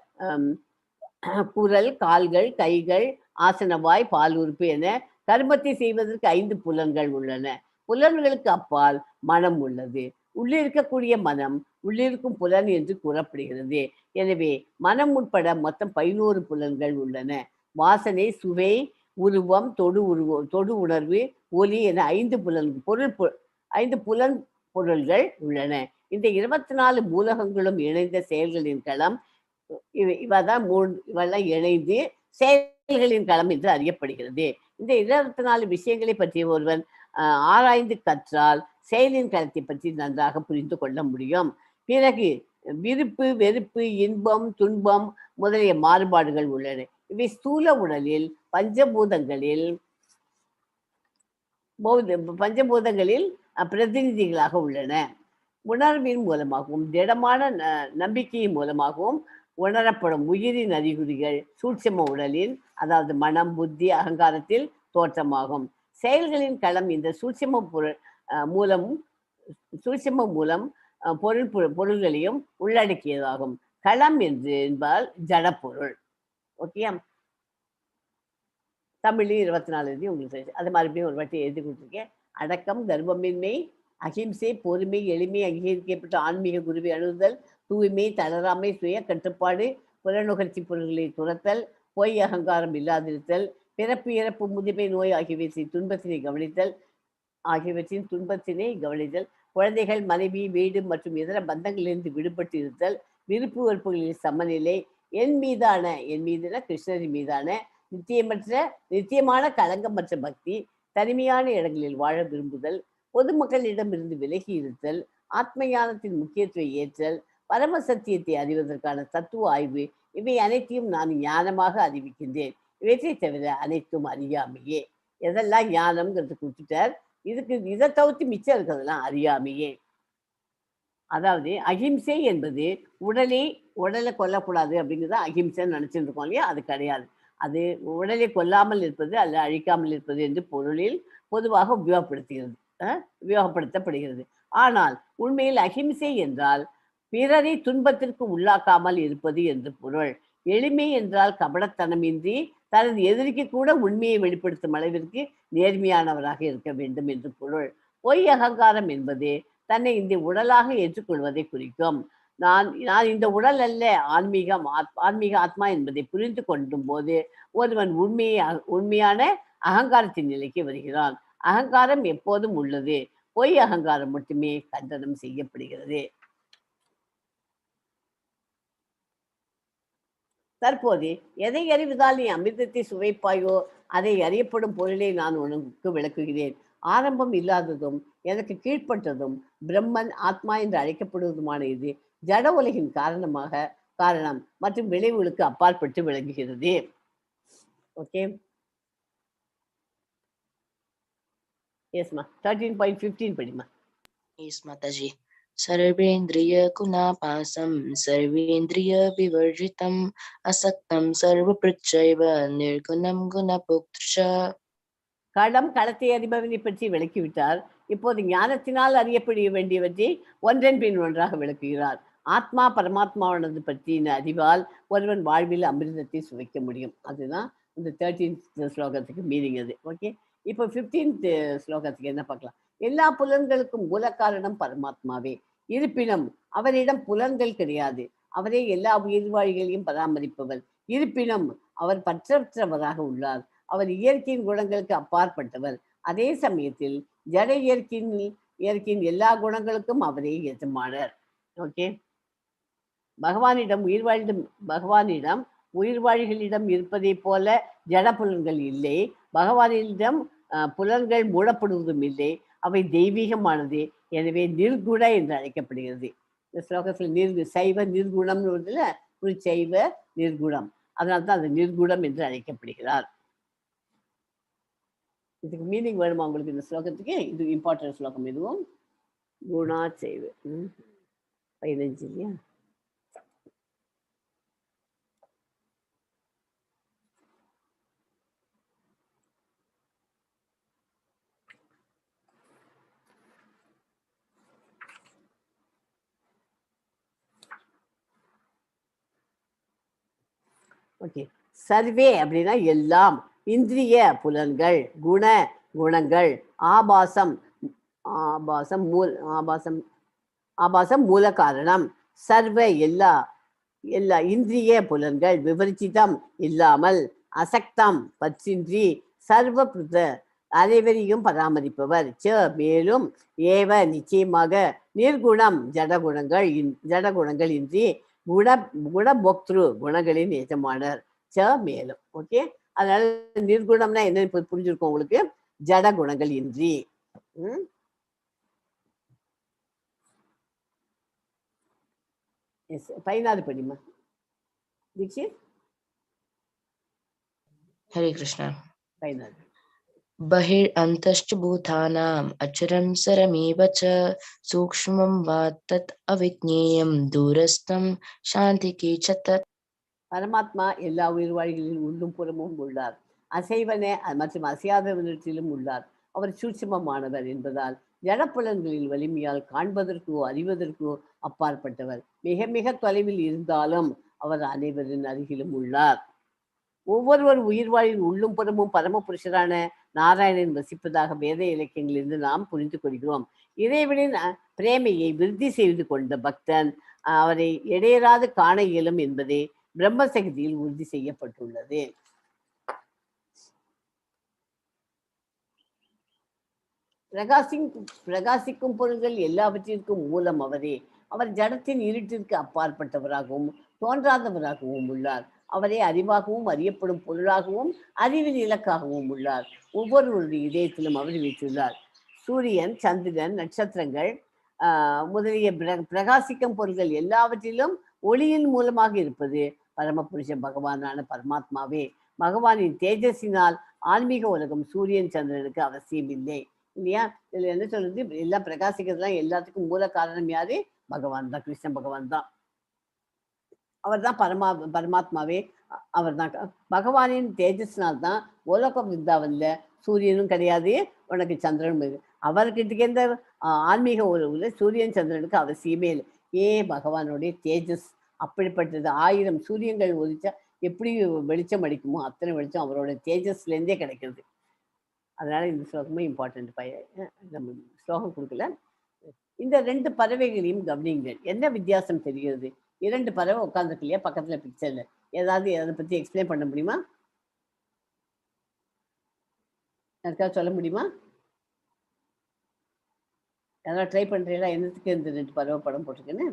குரல், கால்கள், கைகள், ஆசனவாய், பால் உறுப்பு என கர்மத்தை செய்வதற்கு 5 புலன்கள் உள்ளன. புலன்களுக்கு அப்பால் மனம் உள்ளது. உள்ளிருக்கக்கூடிய மனம் உள்ளிருக்கும் புலன் என்று கூறப்படுகிறது. எனவே மனம் உட்பட மொத்தம் 11 புலன்கள் உள்ளன. வாசனை, சுவை, உருவம், தொடு உணர்வு, ஒலி என 5 புலன் பொருள்கள் உள்ளன. இந்த 24 மூலகங்களும் இணைந்த செயல்களின் களம் இவெல்லாம் இணைந்து செயல்களின் களம் என்று அறியப்படுகிறது. இந்த 24 விஷயங்களை பற்றி ஒருவன் ஆராய்ந்து கற்றால் செயலின் களத்தை பற்றி நன்றாக புரிந்து கொள்ள முடியும். பிறகு விருப்பு, வெறுப்பு, இன்பம், துன்பம் முதலிய மாறுபாடுகள் உள்ளன. இவை ஸ்தூல உடலில் பஞ்சபூதங்களில் பிரதிநிதிகளாக உள்ளன. உணர்வின் மூலமாகவும் திடமான நம்பிக்கையின் மூலமாகவும் உணரப்படும் உயிரின் அறிகுறிகள் சூட்சும உடலில், அதாவது மனம், புத்தி, அகங்காரத்தில் தோற்றமாகும். செயல்களின் களம் இந்த சூட்சும மூலம் பொருள்களையும் உள்ளடக்கியதாகும். களம் என்பால் ஜடப்பொருள். ஓகே, தமிழ் 24 உங்களுக்கு அது மறுபடியும் ஒரு வாட்டி எழுதி கொடுத்துருக்கேன். அடக்கம், கர்வமின்மை, அகிம்சை, பொறுமை, எளிமை, அங்கீகரிக்கப்பட்ட ஆன்மீக குருவை அணுகுதல், தூய்மை, தளராமை, சுய கட்டுப்பாடு, புலநுகர்ச்சி பொருள்களை துரத்தல், பொய் அகங்காரம் இல்லாதிருத்தல், பிறப்பு, இறப்பு, முதுமை, நோய் ஆகியவற்றின் துன்பத்தினை கவனித்தல், குழந்தைகள், மனைவி, வீடு மற்றும் இதர பந்தங்களிலிருந்து விடுபட்டு இருத்தல், விருப்பு வெறுப்புகளில் சமநிலை, என் மீதான கிருஷ்ணரின் மீதான நித்தியமான களங்கமற்ற பக்தி, தனிமையான இடங்களில் வாழ விரும்புதல், பொதுமக்களிடமிருந்து விலகி இருத்தல், ஆத்ம ஞானத்தின் முக்கியத்துவத்தை ஏற்றல், பரம சத்தியத்தை அறிவதற்கான தத்துவ ஆய்வு, இவை அனைத்தையும் நான் ஞானமாக அறிவிக்கின்றேன். இவற்றை தவிர அனைத்தும் அறியாமையே. எதெல்லாம் ஞானம்ங்கிறது கொடுத்துட்டார். இதை தவிர்த்து மிச்சம் இருக்கிறதெல்லாம் அறியாமையே. அதாவது அகிம்சை என்பது உடலை கொல்லக்கூடாது அப்படிங்கிறத அகிம்சைன்னு நினைச்சிட்டு இருக்கோம் இல்லையா, அது கிடையாது. அது உடலை கொல்லாமல் இருப்பது அல்ல அழிக்காமல் இருப்பது என்று பொருளில் பொதுவாக உபயோகப்படுத்தப்படுகிறது. ஆனால் உண்மையில் அகிம்சை என்றால் பிறரை துன்பத்திற்கு உள்ளாக்காமல் இருப்பது என்று பொருள். எளிமை என்றால் கபடத்தனமின்றி தனது எதிரிக்கு கூட உண்மையை வெளிப்படுத்தும் அளவிற்கு நேர்மையானவராக இருக்க வேண்டும் என்று பொருள். பொய் அகங்காரம் என்பது தன்னை இந்த உடலாக ஏற்றுக்கொள்வதை குறிக்கும். நான் இந்த உடல் அல்ல, ஆன்மீக ஆத்மா என்பதை புரிந்து கொண்டும் போது ஒருவன் உண்மையான அகங்காரத்தின் நிலைக்கு வருகிறான். அகங்காரம் எப்போதும் உள்ளது. பொய் அகங்காரம் மட்டுமே கண்டனம் செய்யப்படுகிறது. தற்போது எதை அறிவதால் நீ அமிர்தத்தை சுவைப்பாயோ அதை அறியப்படும் பொருளை நான் உனக்கு விளக்குகிறேன். ஆரம்பம் இல்லாததும் எனக்கு கீழ்ப்பட்டதும் பிரம்மன் ஆத்மா என்று அழைக்கப்படுவதுமான இது ஜட உலகின் காரணம் மற்றும் விளைவுகளுக்கு அப்பாற்பட்டு விளங்குகிறது. ஓகே, எஸ்மா 13.15 படிமா. எஸ் மாதாஜி. सर्वेन्द्रिय कुनापासं सर्वेन्द्रिय विवर्जितं असक्तं सर्वपृच्छैव निर्गुणं गुणभोक्तृ. களத்தை அறிபவனை பற்றி விளக்கிவிட்டார். இப்போது ஞானத்தினால் அறியப்பட வேண்டியவற்றை ஒன்றன் பின் ஒன்றாக விளக்குகிறார். ஆத்மா பரமாத்மாவானது பற்றின அறிவால் ஒருவன் வாழ்வில் அமிர்தத்தை சுவைக்க முடியும். அதுதான் இந்த 13th ஸ்லோகத்துக்கு மீனிங் அது. ஓகே, இப்போ 15th ஸ்லோகத்துக்கு என்ன பார்க்கலாம். எல்லா புலன்களுக்கும் மூல காரணம் பரமாத்மாவே. இருப்பினும் அவரிடம் புலன்கள் கிடையாது. அவரே எல்லா உயிர்வாழிகளையும் பராமரிப்பவர். இருப்பினும் அவர் பற்றற்றவராக உள்ளார். அவர் இயற்கையின் குணங்களுக்கு அப்பாற்பட்டவர். அதே சமயத்தில் ஜட இயற்கையின் எல்லா குணங்களுக்கும் அவரே எஜமானர். ஓகே, பகவானிடம் உயிர்வாழிகளிடம் இருப்பதை போல ஜட புலன்கள் இல்லை. பகவானிடம் புலன்கள் மூடப்படுவதும் இல்லை. அவை தெய்வீகமானது. எனவே நிர்குண என்று அழைக்கப்படுகிறது. இந்த ஸ்லோகத்தில் சைவ நிர்குணம்னு வருதுல, ஒரு சைவ நிர்குணம், அதனால்தான் அது நிர்குணம் என்று அழைக்கப்படுகிறார். இதுக்கு மீனிங் வேணுமா உங்களுக்கு இந்த ஸ்லோகத்துக்கு? இது இம்பார்ட்டன்ட் ஸ்லோகம். இதுவும் குணா சைவ 15 இல்லையா? ஓகே. சர்வே அப்படின்னா எல்லாம், இந்திரிய புலன்கள், குணங்கள், ஆபாசம் மூல காரணம், சர்வ எல்லா இந்திரிய புலன்கள், விவரிச்சிதம் இல்லாமல், அசக்தம் பற்றின்றி, சர்வ புத அனைவரையும் பராமரிப்பவர், மேலும், ஏவ நிச்சயமாக, நிர்குணம் ஜடகுணங்கள் இன்றி, குணபோக்திரு குணங்களின் எஜமானர், மேலும். ஓகே, அதனால நிர்குணம்னா என்ன புரிஞ்சிருக்கும் உங்களுக்கு? ஜட குணங்கள் இன்றி. 16 படிமா தீக்ஷித். हरे कृष्ण. 16 बहिरन्तश्च भूतानाम् अचरं सरमेव च सूक्ष्मं वा तत् अविज्ञेयं दूरस्थं शान्तिके च तत्. பரமாத்மா எல்லா உயிர்வாழிகளின் உள்ளும் புறமும் உள்ளார். அசைவன மற்றும் அசையாதவற்றிலும் உள்ளார். அவர் சூட்சுமமானவர் என்பதால் ஜடப்புலன்களின் வலிமையால் காண்பதற்கோ அறிவதற்கோ அப்பாற்பட்டவர். மிக மிக தொலைவில் இருந்தாலும் அவர் அனைவரின் அருகிலும் உள்ளார். ஒவ்வொருவர் உயிர்வாழின் உள்ளும் புறமும் பரமபுருஷரான நாராயணன் வசிப்பதாக வேத இலக்கியங்களிலிருந்து நாம் புரிந்து கொள்கிறோம். இறைவனின் பிரேமையை விருத்தி செய்து கொண்ட பக்தன் அவரை இடையராது காண இயலும் என்பதே பிரம்மசக்தியில் உறுதி செய்யப்பட்டுள்ளது. பிரகாசிக்கும் பொருள்கள் எல்லாவற்றிற்கும் மூலம் அவரே. அவர் ஜடத்தின் இருட்டிற்கு அப்பாற்பட்டவராகவும் தோன்றாதவராகவும் உள்ளார். அவரே அறிவாகவும் அறியப்படும் பொருளாகவும் அறிவின் இலக்காகவும் உள்ளார். ஒவ்வொருவருடைய இதயத்திலும் அவர் வீற்றுள்ளார். சூரியன், சந்திரன், நட்சத்திரங்கள் முதலிய பிரகாசிக்கும் பொருள்கள் எல்லாவற்றிலும் ஒளியின் மூலமாக இருப்பது பரமபுருஷ பகவானான பரமாத்மாவே. பகவானின் தேஜஸினால் ஆன்மீக உலகம் சூரியன் சந்திரனுக்கு அவசியம் இல்லை இல்லையா? இதுல என்ன சொல்றது? எல்லாம் பிரகாசிக்கிறதுலாம் எல்லாத்துக்கும் மூல காரணம் யாரு? பகவான் தான், கிருஷ்ண பகவான் தான். அவர் தான் பரமாத்மாவே. அவர் தான். பகவானின் தேஜஸ்னால்தான் கோலோக விருந்தாவன்ல சூரியனும் கிடையாது, உனக்கு சந்திரனும். அவர்கிட்ட இந்த ஆன்மீக உலகில் சூரியன் சந்திரனுக்கு அவசியமே இல்லை. பகவானுடைய தேஜஸ் அப்படிப்பட்டது. 1000 சூரியன்கள் ஒழிச்சா எப்படி வெளிச்சம் அடிக்குமோ அத்தனை வெளிச்சம் அவரோட தேஜஸ்லேருந்தே கிடைக்கிறது. அதனால இந்த ஸ்லோகமே இம்பார்ட்டன்ட். நம்ம ஸ்லோகம் கொடுக்கல. இந்த 2 பறவைகளையும் கவனிங்கள். என்ன வித்தியாசம் தெரிகிறது? 2 பறவை உட்காந்துருக்கு இல்லையா பக்கத்துல பிக்சர்ல. ஏதாவது அதை பத்தி எக்ஸ்பிளைன் பண்ண முடியுமா? யாருக்காவது சொல்ல முடியுமா? யாராவது ட்ரை பண்றீங்களா? என்னத்துக்கு இந்த 2 பறவை படம் போட்டிருக்கேன்னு?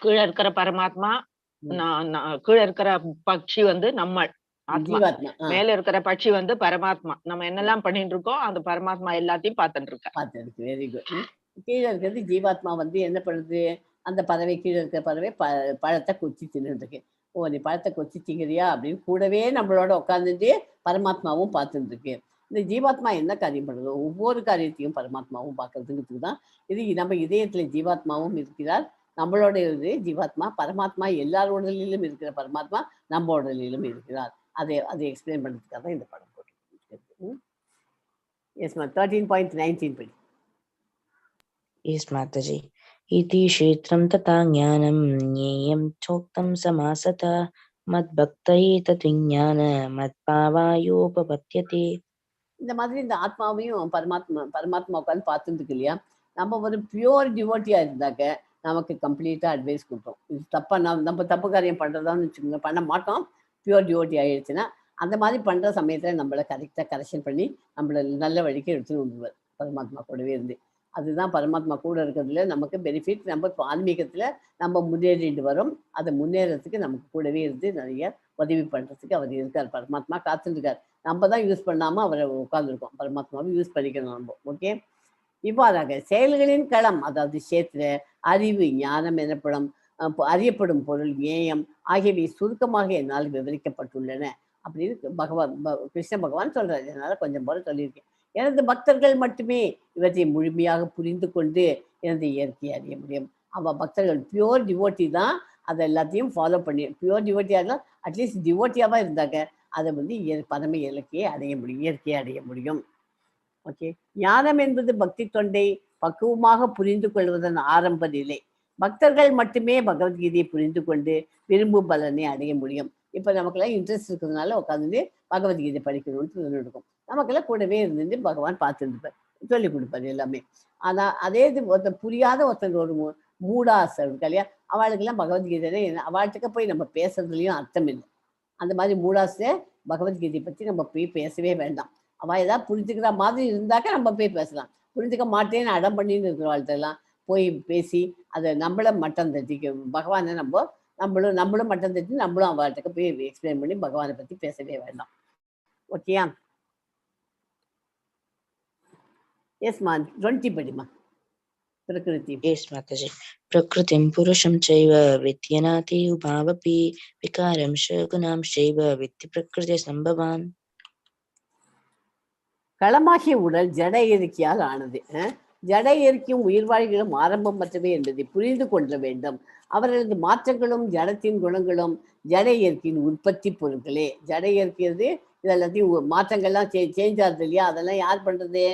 கீழே இருக்கிற பரமாத்மா, கீழே இருக்கிற பட்சி நம்ம ஆத்மா, மேல இருக்கிற பட்சி பரமாத்மா. நம்ம என்னெல்லாம் பண்ணிட்டு இருக்கோம் அந்த பரமாத்மா எல்லாத்தையும் பார்த்துட்டு இருக்கு. Very good. கீழே இருக்கிறது ஜீவாத்மா என்ன பண்ணுது? அந்த பறவை, கீழே இருக்கிற பறவை பழத்தை கொச்சி தின்னுருக்கு. நீ பழத்தை கொச்சி திங்கிறியா அப்படின்னு கூடவே நம்மளோட உட்காந்துட்டு பரமாத்மாவும் பார்த்துட்டு இருக்கு. இந்த ஜீவாத்மா என்ன காரியம் பண்ணுறதோ ஒவ்வொரு காரியத்தையும் பரமாத்மாவும் பார்க்கறதுக்கு தான். இது நம்ம இதயத்துல ஜீவாத்மாவும் இருக்கிறார். நம்மளோட ஜீவாத்மா, பரமாத்மா எல்லார் உடலிலும் இருக்கிற பரமாத்மா நம்ம உடலிலும் இருக்கிறார். அதை எக்ஸ்பிளைன் பண்றதுக்காக தான் இந்த படம் போட்டு. எஸ் மா 13.19 படி. Yes, Mataji. इति क्षेत्रं तथा ज्ञानं ज्ञेयं चोक्तं समासतः मद्भक्तये तद्विज्ञान मत्पावायोपपद्यते. இந்த மாதிரி இந்த ஆத்மாவையும் பரமாத்மா உட்காந்து பார்த்துருக்கு இல்லையா? நம்ம ஒரு பியூர் டிவோட்டியா இருந்தாக்க நமக்கு கம்ப்ளீட்டா அட்வைஸ் கொடுத்தோம். இது தப்பா நம்ம தப்பு காரியம் பண்றதான்னு வச்சுக்கோங்க, பண்ண மாட்டோம். பியூர் டிவோட்டி ஆயிடுச்சுன்னா அந்த மாதிரி பண்ற சமயத்துல நம்மளை கரெக்டா கரெக்ஷன் பண்ணி நம்மள நல்ல வழிக்கு எடுத்துன்னு வந்துடுவார் பரமாத்மா கூடவே இருந்து. அதுதான் பரமாத்மா கூட இருக்கிறதுல நமக்கு பெனிஃபிட். நம்ம ஆன்மீகத்துல நம்ம முன்னேறிட்டு வரோம். அதை முன்னேறதுக்கு நமக்கு கூடவே இருந்து நிறைய உதவி பண்றதுக்கு அவர் இருக்கார். பரமாத்மா காத்துருக்கார். நம்ம தான் யூஸ் பண்ணாம அவரை உட்காந்துருக்கோம். பரமாத்மாவை யூஸ் பண்ணிக்கணும் நம்ம. ஓகே. இவ்வாறாக செயல்களின் களம், அதாவது சேத்திர, அறிவு, ஞானம் எனப்படும் அறியப்படும் பொருள், நேயம் ஆகியவை சுருக்கமாக என்னால் விவரிக்கப்பட்டுள்ளன அப்படின்னு கிருஷ்ண பகவான் சொல்றாரு. அதனால கொஞ்சம் போல சொல்லியிருக்கேன். எனது பக்தர்கள் மட்டுமே இவற்றை முழுமையாக புரிந்து கொண்டு எனது இயற்கையை அறிய முடியும். பக்தர்கள் பியோர் டிவோட்டி தான் அதை எல்லாத்தையும் ஃபாலோ பண்ணி, பியோர் டிவோட்டியாக இருந்தால் அட்லீஸ்ட் டிவோட்டியாவா இருந்தாங்க அதை பரம இலக்கையை அடைய முடியும், இயற்கையை அடைய முடியும். ஓகே. ஞானம் என்பது பக்தி தொண்டை பக்குவமாக புரிந்து கொள்வதன் ஆரம்ப நிலை. பக்தர்கள் மட்டுமே பகவத்கீதையை புரிந்து கொண்டு விரும்பும் பலனை அடைய முடியும். இப்ப நமக்கெல்லாம் இன்ட்ரெஸ்ட் இருக்கிறதுனால உட்காந்து பகவத்கீதை படிக்கணும்னு இருக்கும். நமக்கெல்லாம் கூடவே இருந்து பகவான் பார்த்துருப்பார், சொல்லிக் கொடுப்பார் எல்லாமே. ஆனா அதே இது ஒருத்தர் புரியாத ஒருத்தர் ஒரு மூடாசை இருக்கா இல்லையா, அவளுக்கெல்லாம் பகவத்கீதை அவள்கிட்ட போய் நம்ம பேசுறதுலயும் அர்த்தம் இல்லை. அந்த மாதிரி மூடாசை பகவத்கீதை பத்தி நம்ம போய் பேசவே வேண்டாம். அவள் ஏதாவது புரிஞ்சுக்கிற மாதிரி இருந்தாக்க நம்ம போய் பேசலாம். புரிஞ்சுக்க மாட்டேன்னு அடம் பண்ணின்னு இருக்கிறவாழ்கிட்டலாம் போய் பேசி அதை நம்மள மட்டம் தட்டிக்க பகவானை நம்மளும் மட்டம் தட்டி நம்மளும் அவள்கிட்ட போய் எக்ஸ்பிளைன் பண்ணி பகவானை பத்தி பேசவே வேண்டாம். ஓகேயா? எஸ்மா 20 படிமா. பிரகிருதி. Yes, Mataji. Prakritim purusham chaiva vidyanati ubhavapi vikaram shagunam chaiva vidya prakriti sambhavan. களமாகிய உடல் ஜட இயற்கையால் ஆனது. ஜட இயற்கையும் உயிர்வாழிகளும் ஆரம்பமற்றவை என்பதை புரிந்து கொள்ள வேண்டும். அவர்களது மாற்றங்களும் ஜடத்தின் குணங்களும் ஜட இயற்கையின் உற்பத்தி பொருட்களே. ஜட இயற்கையது இதெல்லாத்தையும் மாற்றங்கள்லாம் சேஞ்ச் ஆகுது இல்லையா, அதெல்லாம் யார் பண்றது?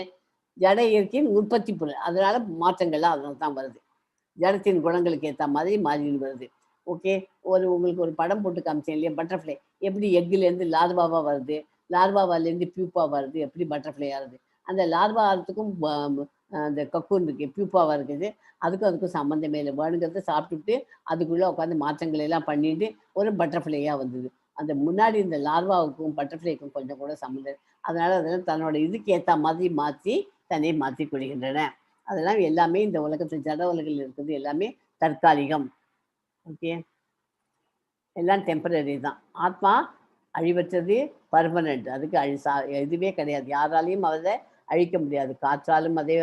ஜட இயற்கையின் உற்பத்தி பொருள். அதனால மாற்றங்கள்லாம் அதனால தான் வருது. ஜடத்தின் குணங்களுக்கு ஏற்ற மாதிரி மாறின்னு வருது. ஓகே. உங்களுக்கு ஒரு படம் போட்டு காமிச்சேன் இல்லையா, பட்டர்ஃப்ளை எப்படி எக்குலேருந்து லார்வாவா வருது, லார்வாவிலேருந்து பியூப்பா வருது, எப்படி பட்டர்ஃப்ளை ஆகுது. அந்த லார்வா ஆகிறதுக்கும் அந்த கக்கூன் இருக்கு, பியூப்பாவா இருக்குது, அதுக்கும் சம்மந்தமே இல்லை. வேணுங்கிறத சாப்பிட்டுட்டு அதுக்குள்ளே உட்காந்து மாற்றங்கள் எல்லாம் பண்ணிட்டு ஒரு பட்டர்ஃப்ளையாக வந்தது. அந்த முன்னாடி இந்த லார்வாவுக்கும் பட்டர்ஃப்ளைக்கும் கொஞ்சம் கூட சம்மந்தம். அதெல்லாம் தன்னோட இதுக்கு ஏற்ற மாதிரி மாற்றி தன்னை மாற்றி கொள்கின்றன. அதெல்லாம் எல்லாமே இந்த உலகத்தில் ஜட உலகில் இருக்குது எல்லாமே தற்காலிகம். ஓகே. எல்லாம் டெம்பரரி தான். ஆத்மா அழிவற்றது, பர்மனண்ட். அதுக்கு இதுவே கிடையாது. யாராலையும் அதை அழிக்க முடியாது. காற்றாலும் அதை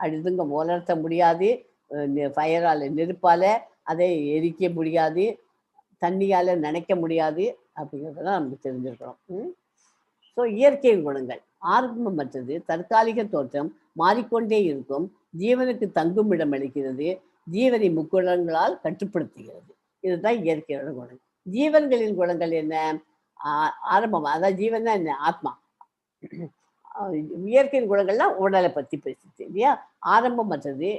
அழுதுங்க உலர்த்த முடியாது, ஃபயரால் நெருப்பால அதை எரிக்க முடியாது, தண்ணியால நினைக்க முடியாது. அப்படிங்கிறதெல்லாம் நமக்கு தெரிஞ்சிருக்கணும். ஸோ இயற்கையின் குணங்கள் ஆரம்பமற்றது, தற்காலிக தோற்றம், மாறிக்கொண்டே இருக்கும், ஜீவனுக்கு தங்குமிடம் அளிக்கிறது, ஜீவனை முக்குணங்களால் கட்டுப்படுத்துகிறது. இதுதான் இயற்கையோட குணங்கள். ஜீவன்களின் குணங்கள் என்ன? ஆரம்பம், அதாவது ஜீவன் தான் என்ன? ஆத்மா. இயற்கையின் குணங்கள்லாம் உடலை பற்றி பேசிச்சு இல்லையா. ஆரம்பமற்றது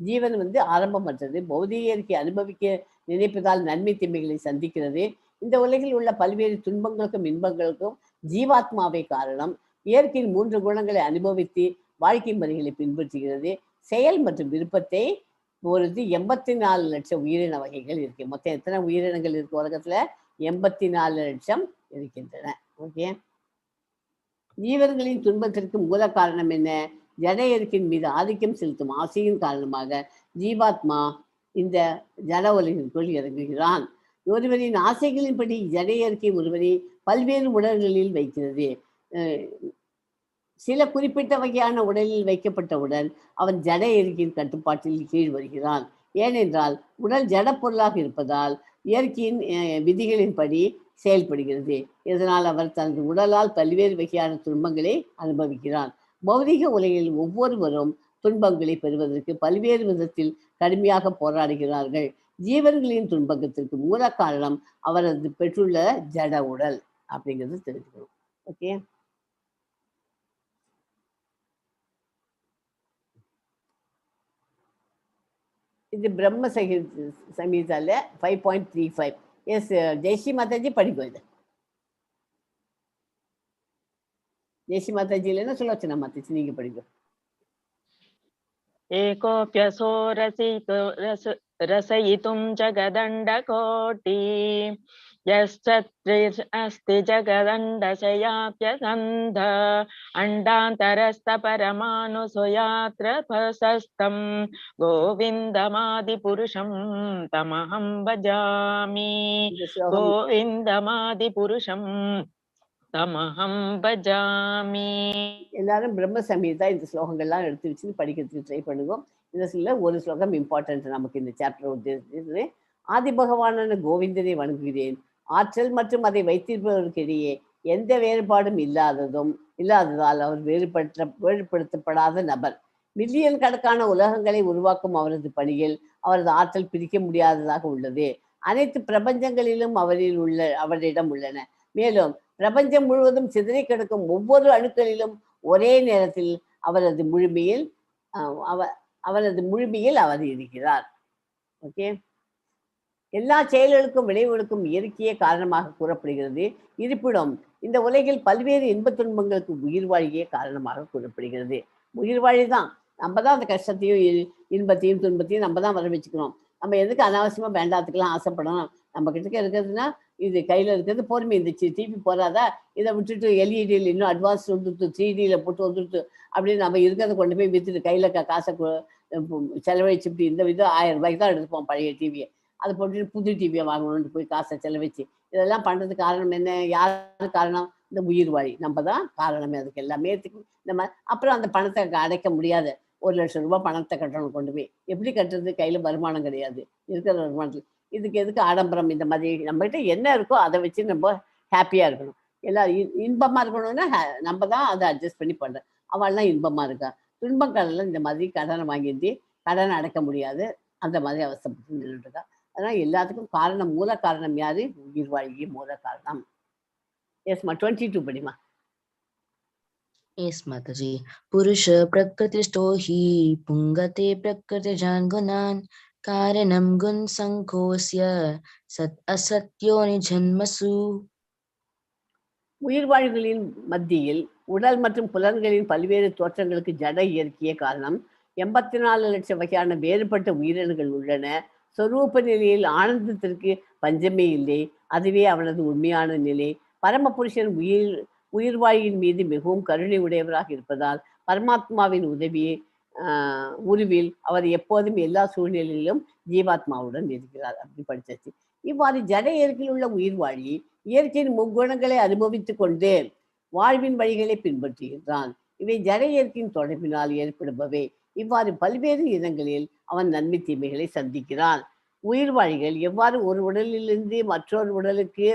ஜீவன் ஆரம்பமற்றது, பௌதிக இயற்கை அனுபவிக்க நினைப்பதால் நன்மை தீமைகளை சந்திக்கிறது. இந்த உலகில் உள்ள பல்வேறு துன்பங்களுக்கும் இன்பங்களுக்கும் ஜீவாத்மாவை காரணம். இயற்கையின் 3 குணங்களை அனுபவித்து வாழ்க்கை முறைகளை பின்பற்றுகிறது. செயல் மற்றும் விருப்பத்தை பொறுத்து 84 லட்சம் உயிரின வகைகள் இருக்கு. மொத்தம் எத்தனை உயிரினங்கள் இருக்கு உலகத்துல? 84 லட்சம் இருக்கின்றன. ஓகே. ஜீவன்களின் துன்பத்திற்கு மூல காரணம் என்ன? ஜட இயற்கையின் மீது ஆதிக்கம் செலுத்தும் ஆசையின் காரணமாக ஜீவாத்மா இந்த ஜட உலகிற்குள் இறங்குகிறான். ஒருவரின் ஆசைகளின்படி ஜட இயற்கை ஒருவரை பல்வேறு உடல்களில் வைக்கிறது. சில குறிப்பிட்ட வகையான உடலில் வைக்கப்பட்டவுடன் அவன் ஜட இயற்கையின் கட்டுப்பாட்டில் கீழ் வருகிறான். ஏனென்றால் உடல் ஜட பொருளாக இருப்பதால் இயற்கையின் விதிகளின்படி செயல்படுகிறது. இதனால் அவர் தனது உடலால் பல்வேறு வகையான துன்பங்களை அனுபவிக்கிறான். பௌதிக உலகில் ஒவ்வொருவரும் துன்பங்களை பெறுவதற்கு பல்வேறு விதத்தில் கடுமையாக போராடுகிறார்கள். ஜீவன்களின் துன்பத்திற்கு மூல காரணம் அவரது பெற்றுள்ள ஜட உடல் அப்படிங்கிறது தெரிஞ்சுக்கணும். ஓகே. இது பிரம்ம சங்கீதால 5.35. எஸ் ஜெய்ஸ்ரீ மாதாஜி படிக்கும். இது ஜெய்ஸ்ரீ மாதாஜி இல்லைன்னா சுலோச்சனா மாதாஜி நீங்க படிக்கும். ஏகோப்யசோ ரசயிதும் ஜகதண்டகோட்டி யஸ்சத்ரிஸ்அஸ்தி ஜகதண்டசயாப்யசந்த அண்டாந்தரஸ்த பரமானுசுயாத்ர பசஸ்தம் கோவிந்தமாதி புருஷம் தமஹம் பஜாமி. கோவிந்தமாதி புருஷம் தமஹம் பஜாமி. எல்லாரும் பிரம்ம சமீதா இந்த ஸ்லோகங்கள்லாம் எடுத்து வச்சு படிக்கிறதுக்கு ட்ரை பண்ணுவோம். இந்த சில ஒரு ஸ்லோகம் இம்பார்ட்டன்ட் நமக்கு இந்த சாப்டர். ஆதி பகவானான கோவிந்தனை வணங்குகிறேன். ஆற்றல் மற்றும் அதை வைத்திருப்பவருக்கிடையே எந்த வேறுபாடும் இல்லாததால் அவர் வேறுபடுத்தப்படாத நபர். மில்லியன் கணக்கான உலகங்களை உருவாக்கும் அவரது பணியில் அவரது ஆற்றல் பிரிக்க முடியாததாக உள்ளது. அனைத்து பிரபஞ்சங்களிலும் அவரிடம் உள்ளன. மேலும் பிரபஞ்சம் முழுவதும் சிதறி கிடக்கும் ஒவ்வொரு அணுக்களிலும் ஒரே நேரத்தில் அவரது முழுமையில் அவர் இருக்கிறார். ஓகே, எல்லா செயல்களுக்கும் விளைவுகளுக்கும் இயற்கையே காரணமாக கூறப்படுகிறது. இருப்பினும் இந்த உலகில் பல்வேறு இன்பத் துன்பங்களுக்கு உயிர் வாழியே காரணமாக கூறப்படுகிறது. உயிர் வாழிதான். நம்ம தான் அந்த கஷ்டத்தையும் இன்பத்தையும் துன்பத்தையும் நம்ம தான் வர வச்சுக்கணும். நம்ம எதுக்கு அனாவசியமா வேண்டாத்துக்கெல்லாம் ஆசைப்படணும்? நம்ம கிட்ட இருக்கிறதுனா இது கையில இருக்கிறது பொறுமை இருந்துச்சு, டிவி போறாதா, இதை விட்டுட்டு எல்இடியில் இன்னும் அட்வான்ஸ் வந்துட்டு 3Dல போட்டு வந்துட்டு அப்படின்னு நம்ம இருக்கிறத கொண்டு போய் வித்துட்டு கையில காசை செலவழிச்சுட்டு இந்த விதம் 1000 ரூபாய்க்கு தான் எடுத்துப்போம் பழைய டிவியை. அதை போட்டுட்டு புது டிவியை வாங்கணும்னு போய் காசை செலவழிச்சு இதெல்லாம் பண்றதுக்கு காரணம் என்ன? யாரு காரணம்? இந்த உயிர் வாழி. நம்ம தான் காரணமே அதுக்கு எல்லாமே. நம்ம அப்புறம் அந்த பணத்தை அடைக்க முடியாது. 1,00,000 ரூபாய் பணத்தை கட்டணும் கொண்டு போய். எப்படி கட்டுறது? கையில வருமானம் கிடையாது. இருக்கிற வருமானத்தில் இதுக்கு எதுக்கு ஆடம்பரம்? இந்த மாதிரி நம்மகிட்ட என்ன இருக்கோ அதை வச்சு நம்ம ஹாப்பியா இருக்கணும். எல்லாம் இன்பமா இருக்கணும்னா நம்ம தான் அதை அட்ஜஸ்ட் பண்ணி பண்றோம். அவள்லாம் இன்பமா இருக்கா. துன்பக்காரெல்லாம் இந்த மாதிரி கடனை வாங்கிட்டு கடனை அடைக்க முடியாது, அந்த மாதிரி அவசரப்பட்டு நின்றுட்டு இருக்கா. அதனால எல்லாத்துக்கும் காரணம், மூல காரணம் யாரு? உயிர் வாழியே மூல காரணம். எஸ்மா 22 படிமா. Yes, Mataji. Purusha prakritisto hi pungate prakritijan gunan karanam gun sankosya sat asatyoni janmasu. உயிர் வாழ்களின் மத்தியில் உடல் மற்றும் புலன்களின் பல்வேறு தோற்றங்களுக்கு ஜட இயற்கையே காரணம். 84 லட்சம் வகையான வேறுபட்ட உயிரினங்கள் உள்ளன. சொரூப நிலையில் ஆனந்தத்திற்கு பஞ்சமே இல்லை. அதுவே அவனது உண்மையான நிலை. பரமபுருஷன் உயிர் வாழ்வின் மீது மிகவும் கருணை உடையவராக இருப்பதால் பரமாத்மாவின் உருவில் அவர் எப்போதும் எல்லா சூழ்நிலையிலும் ஜீவாத்மாவுடன் இருக்கிறார். அப்படி படிச்சாச்சு. இவ்வாறு ஜட இயற்கையில் உள்ள உயிர் வாழி இயற்கையின் முக்குணங்களை அனுபவித்துக் கொண்டு வாழ்வின் வழிகளை பின்பற்றுகின்றான். இவை ஜட இயற்கையின் தொடர்பினால் ஏற்படுபவை. இவ்வாறு பல்வேறு இடங்களில் அவன் நன்மை தீமைகளை சந்திக்கிறான். உயிர் வாழிகள் எவ்வாறு ஒரு உடலிலிருந்து மற்றொரு உடலுக்கு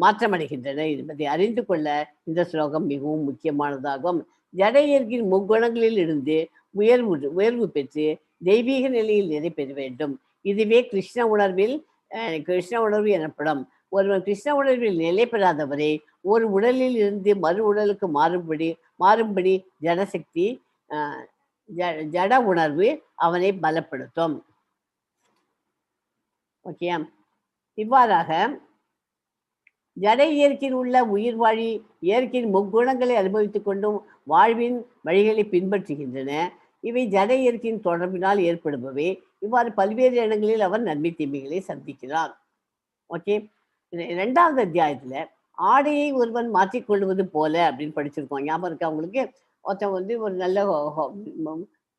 மாற்றமடைகின்றன என்பதை அறிந்து கொள்ள இந்த ஸ்லோகம் மிகவும் முக்கியமானதாகும். ஜட இயற்கையின் முக்குணங்களில் இருந்து உயர்வு பெற்று தெய்வீக நிலையில் நிலை பெற வேண்டும். இதுவே கிருஷ்ண உணர்வு எனப்படும். ஒருவன் கிருஷ்ண உணர்வில் நிலை பெறாதவரை ஒரு உடலில் இருந்து மறு உடலுக்கு மாறும்படி ஜடசக்தி ஜட உணர்வு அவனை பலப்படுத்தும். ஓகே, இவ்வாறாக ஜட இயற்கையில் உள்ள உயிர் வாழி இயற்கையின் முக்குணங்களை அனுபவித்துக் கொண்டும் வாழ்வின் வழிகளை பின்பற்றுகின்றன. இவை ஜட இயற்கையின் தொடர்பினால் ஏற்படுபவை. இவ்வாறு பல்வேறு இடங்களில் அவர் நன்மை தீமைகளை சந்திக்கிறார். ஓகே, 2வது அத்தியாயத்துல ஆடையை ஒருவன் மாற்றிக்கொள்வது போல அப்படின்னு படிச்சிருக்கோம். ஞாபகம் இருக்கா உங்களுக்கு? ஒருத்தன் ஒரு நல்ல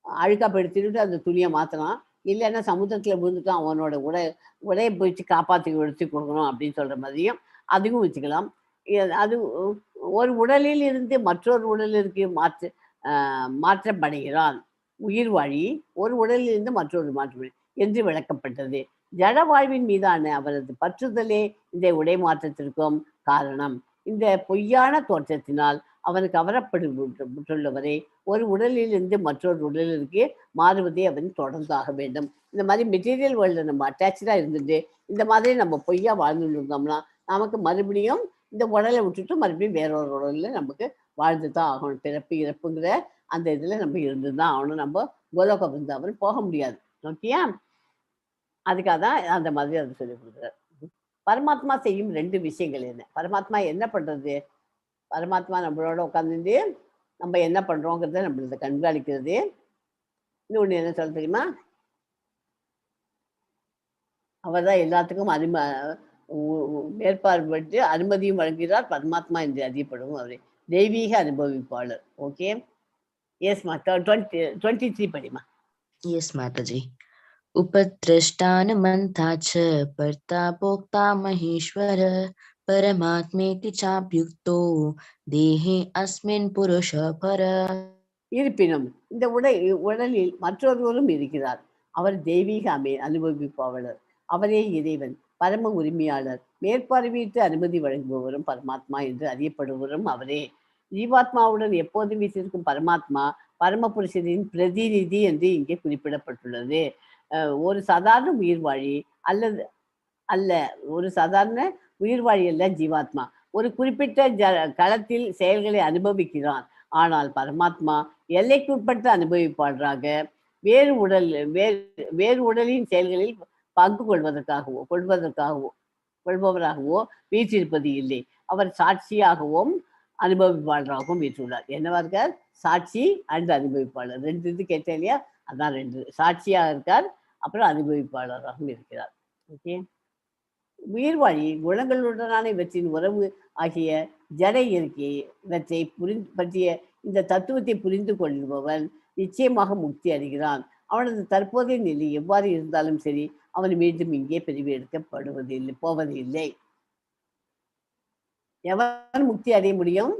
அழுக்கா படுத்திட்டு அந்த துணியை மாத்தலாம், இல்லைன்னா சமுத்திரத்துல விழுந்துட்டான், அவனோட உடையை போயிட்டு காப்பாற்றி எடுத்து கொடுக்கணும் அப்படின்னு சொல்ற மாதிரியும் அதுவும் வச்சுக்கலாம். அது ஒரு உடலில் இருந்து மற்றொரு உடலிற்கு மாற்றப்படுகிறான். உயிர் வாழி ஒரு உடலில் இருந்து மற்றொரு மாற்றம் என்று விளக்கப்பட்டது. ஜட வாழ்வின் மீதான அவரது பற்றுதலே இந்த உடை மாற்றத்திற்கும் காரணம். இந்த பொய்யான தோற்றத்தினால் அவனுக்கு கவரப்பட்டுள்ளவரை ஒரு உடலில் இருந்து மற்றொரு உடலிற்கு மாறுவதை அவன் தொடர்ந்தாக வேண்டும். இந்த மாதிரி மெட்டீரியல் வேர்ல்டு நம்ம அட்டாச்சா இருந்துட்டு இந்த மாதிரி நம்ம பொய்யா வாழ்ந்துட்டு இருந்தோம்னா நமக்கு மறுபடியும் இந்த உடலை விட்டுட்டு மறுபடியும் வேறொரு உடலில் நமக்கு வாழ்ந்து தான் ஆகணும். பிறப்பு இறப்புங்கிற அந்த இதில் நம்ம இருந்து தான் ஆகணும். நம்ம கோலோக பிருந்தாவன் போக முடியாது. ஓகேயா? அதுக்காக தான் அந்த மாதிரி அதை சொல்லி கொடுக்குறாரு. பரமாத்மா செய்யும் 2 விஷயங்கள் என்ன? பரமாத்மா என்ன பண்றது? பரமாத்மா நம்மளோட உட்காந்துட்டு நம்ம என்ன பண்றோங்கிறத நம்மள கண்காணிக்கிறது. இன்னொன்று என்ன சொல்ல தெரியுமா? அவர் தான் எல்லாத்துக்கும் மேற்பார்வையிட்டு அனுமதியும் வழங்குகிறார். பரமாத்மா என்று அறியப்படும் அவரே தெய்வீக அனுபவிப்பாளர். ஓகே, எஸ் மா 23 படிமா. Yes, Mataji. Upatrishthana mantacha parta bhokta maheshwara परमात्मेति चाप्युक्तो देहे अस्मिन् पुरुष पर. இருப்பினும் இந்த உடலில் மற்றொருவரும் இருக்கிறார். அவர் தெய்வீக அனுபவிப்பவர். அவரே இறைவன், பரம உரிமையாளர், மேற்பார்வையிட்டு அனுமதி வழங்குபவரும் பரமாத்மா என்று அறியப்படுவரும் அவரே. ஜீவாத்மாவுடன் எப்போதும் வீசிருக்கும் பரமாத்மா பரமபுருஷனின் பிரதிநிதி என்று இங்கே குறிப்பிடப்பட்டுள்ளது. ஒரு சாதாரண உயிர்வாழி அல்ல ஒரு சாதாரண உயிர்வாழி அல்ல ஜீவாத்மா. ஒரு குறிப்பிட்ட களத்தில் செயல்களை அனுபவிக்கிறான். ஆனால் பரமாத்மா எல்லைக்குட்பட்ட அனுபவிப்பாளராக வேறு உடலின் செயல்களில் பங்கு கொள்பவராகவோ வீற்றிருப்பது இல்லை. அவர் சாட்சியாகவும் அனுபவிப்பாளராகவும் வீற்றுள்ளார். என்னவா சாட்சி அண்ட் அனுபவிப்பாளர், 2 இது கேட்டேன் இல்லையா? அதான் 2. சாட்சியாக இருக்கார், அப்புறம் அனுபவிப்பாளராகவும் இருக்கிறார். ஓகே. உயிர்வாழி குணங்களுடனான இவற்றின் உறவு ஆகிய ஜட இயற்கை இவற்றை பற்றிய இந்த தத்துவத்தை புரிந்து கொள்பவன் நிச்சயமாக முக்தி அடைகிறான். அவனது தற்போதைய நிலை எவ்வாறு இருந்தாலும் சரி, அவன் மீண்டும் இங்கே பிரிவு போவதில்லை. எவன் முக்தி அடைய முடியும்?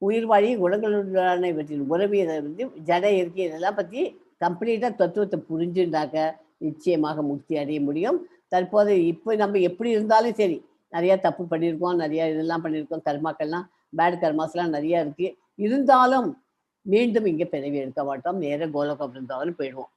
உயிர்வாழி குணங்களுடனான இவற்றின் உறவு ஜட இயற்கை இதெல்லாம் பற்றி கம்ப்ளீட்டா தத்துவத்தை புரிஞ்சுட்டாக்க நிச்சயமாக முக்தி அடைய முடியும். தற்போது இப்போ நம்ம எப்படி இருந்தாலும் சரி, நிறைய தப்பு பண்ணியிருக்கோம், நிறைய இதெல்லாம் பண்ணியிருக்கோம், கர்மாக்கள்லாம் பேட் கர்மாஸ்லாம் நிறைய இருக்கு. இருந்தாலும் மீண்டும் இங்கே பிறவி எடுக்க மாட்டோம், நேர கோலோக பிருந்தாவன் போயிடுவோம்.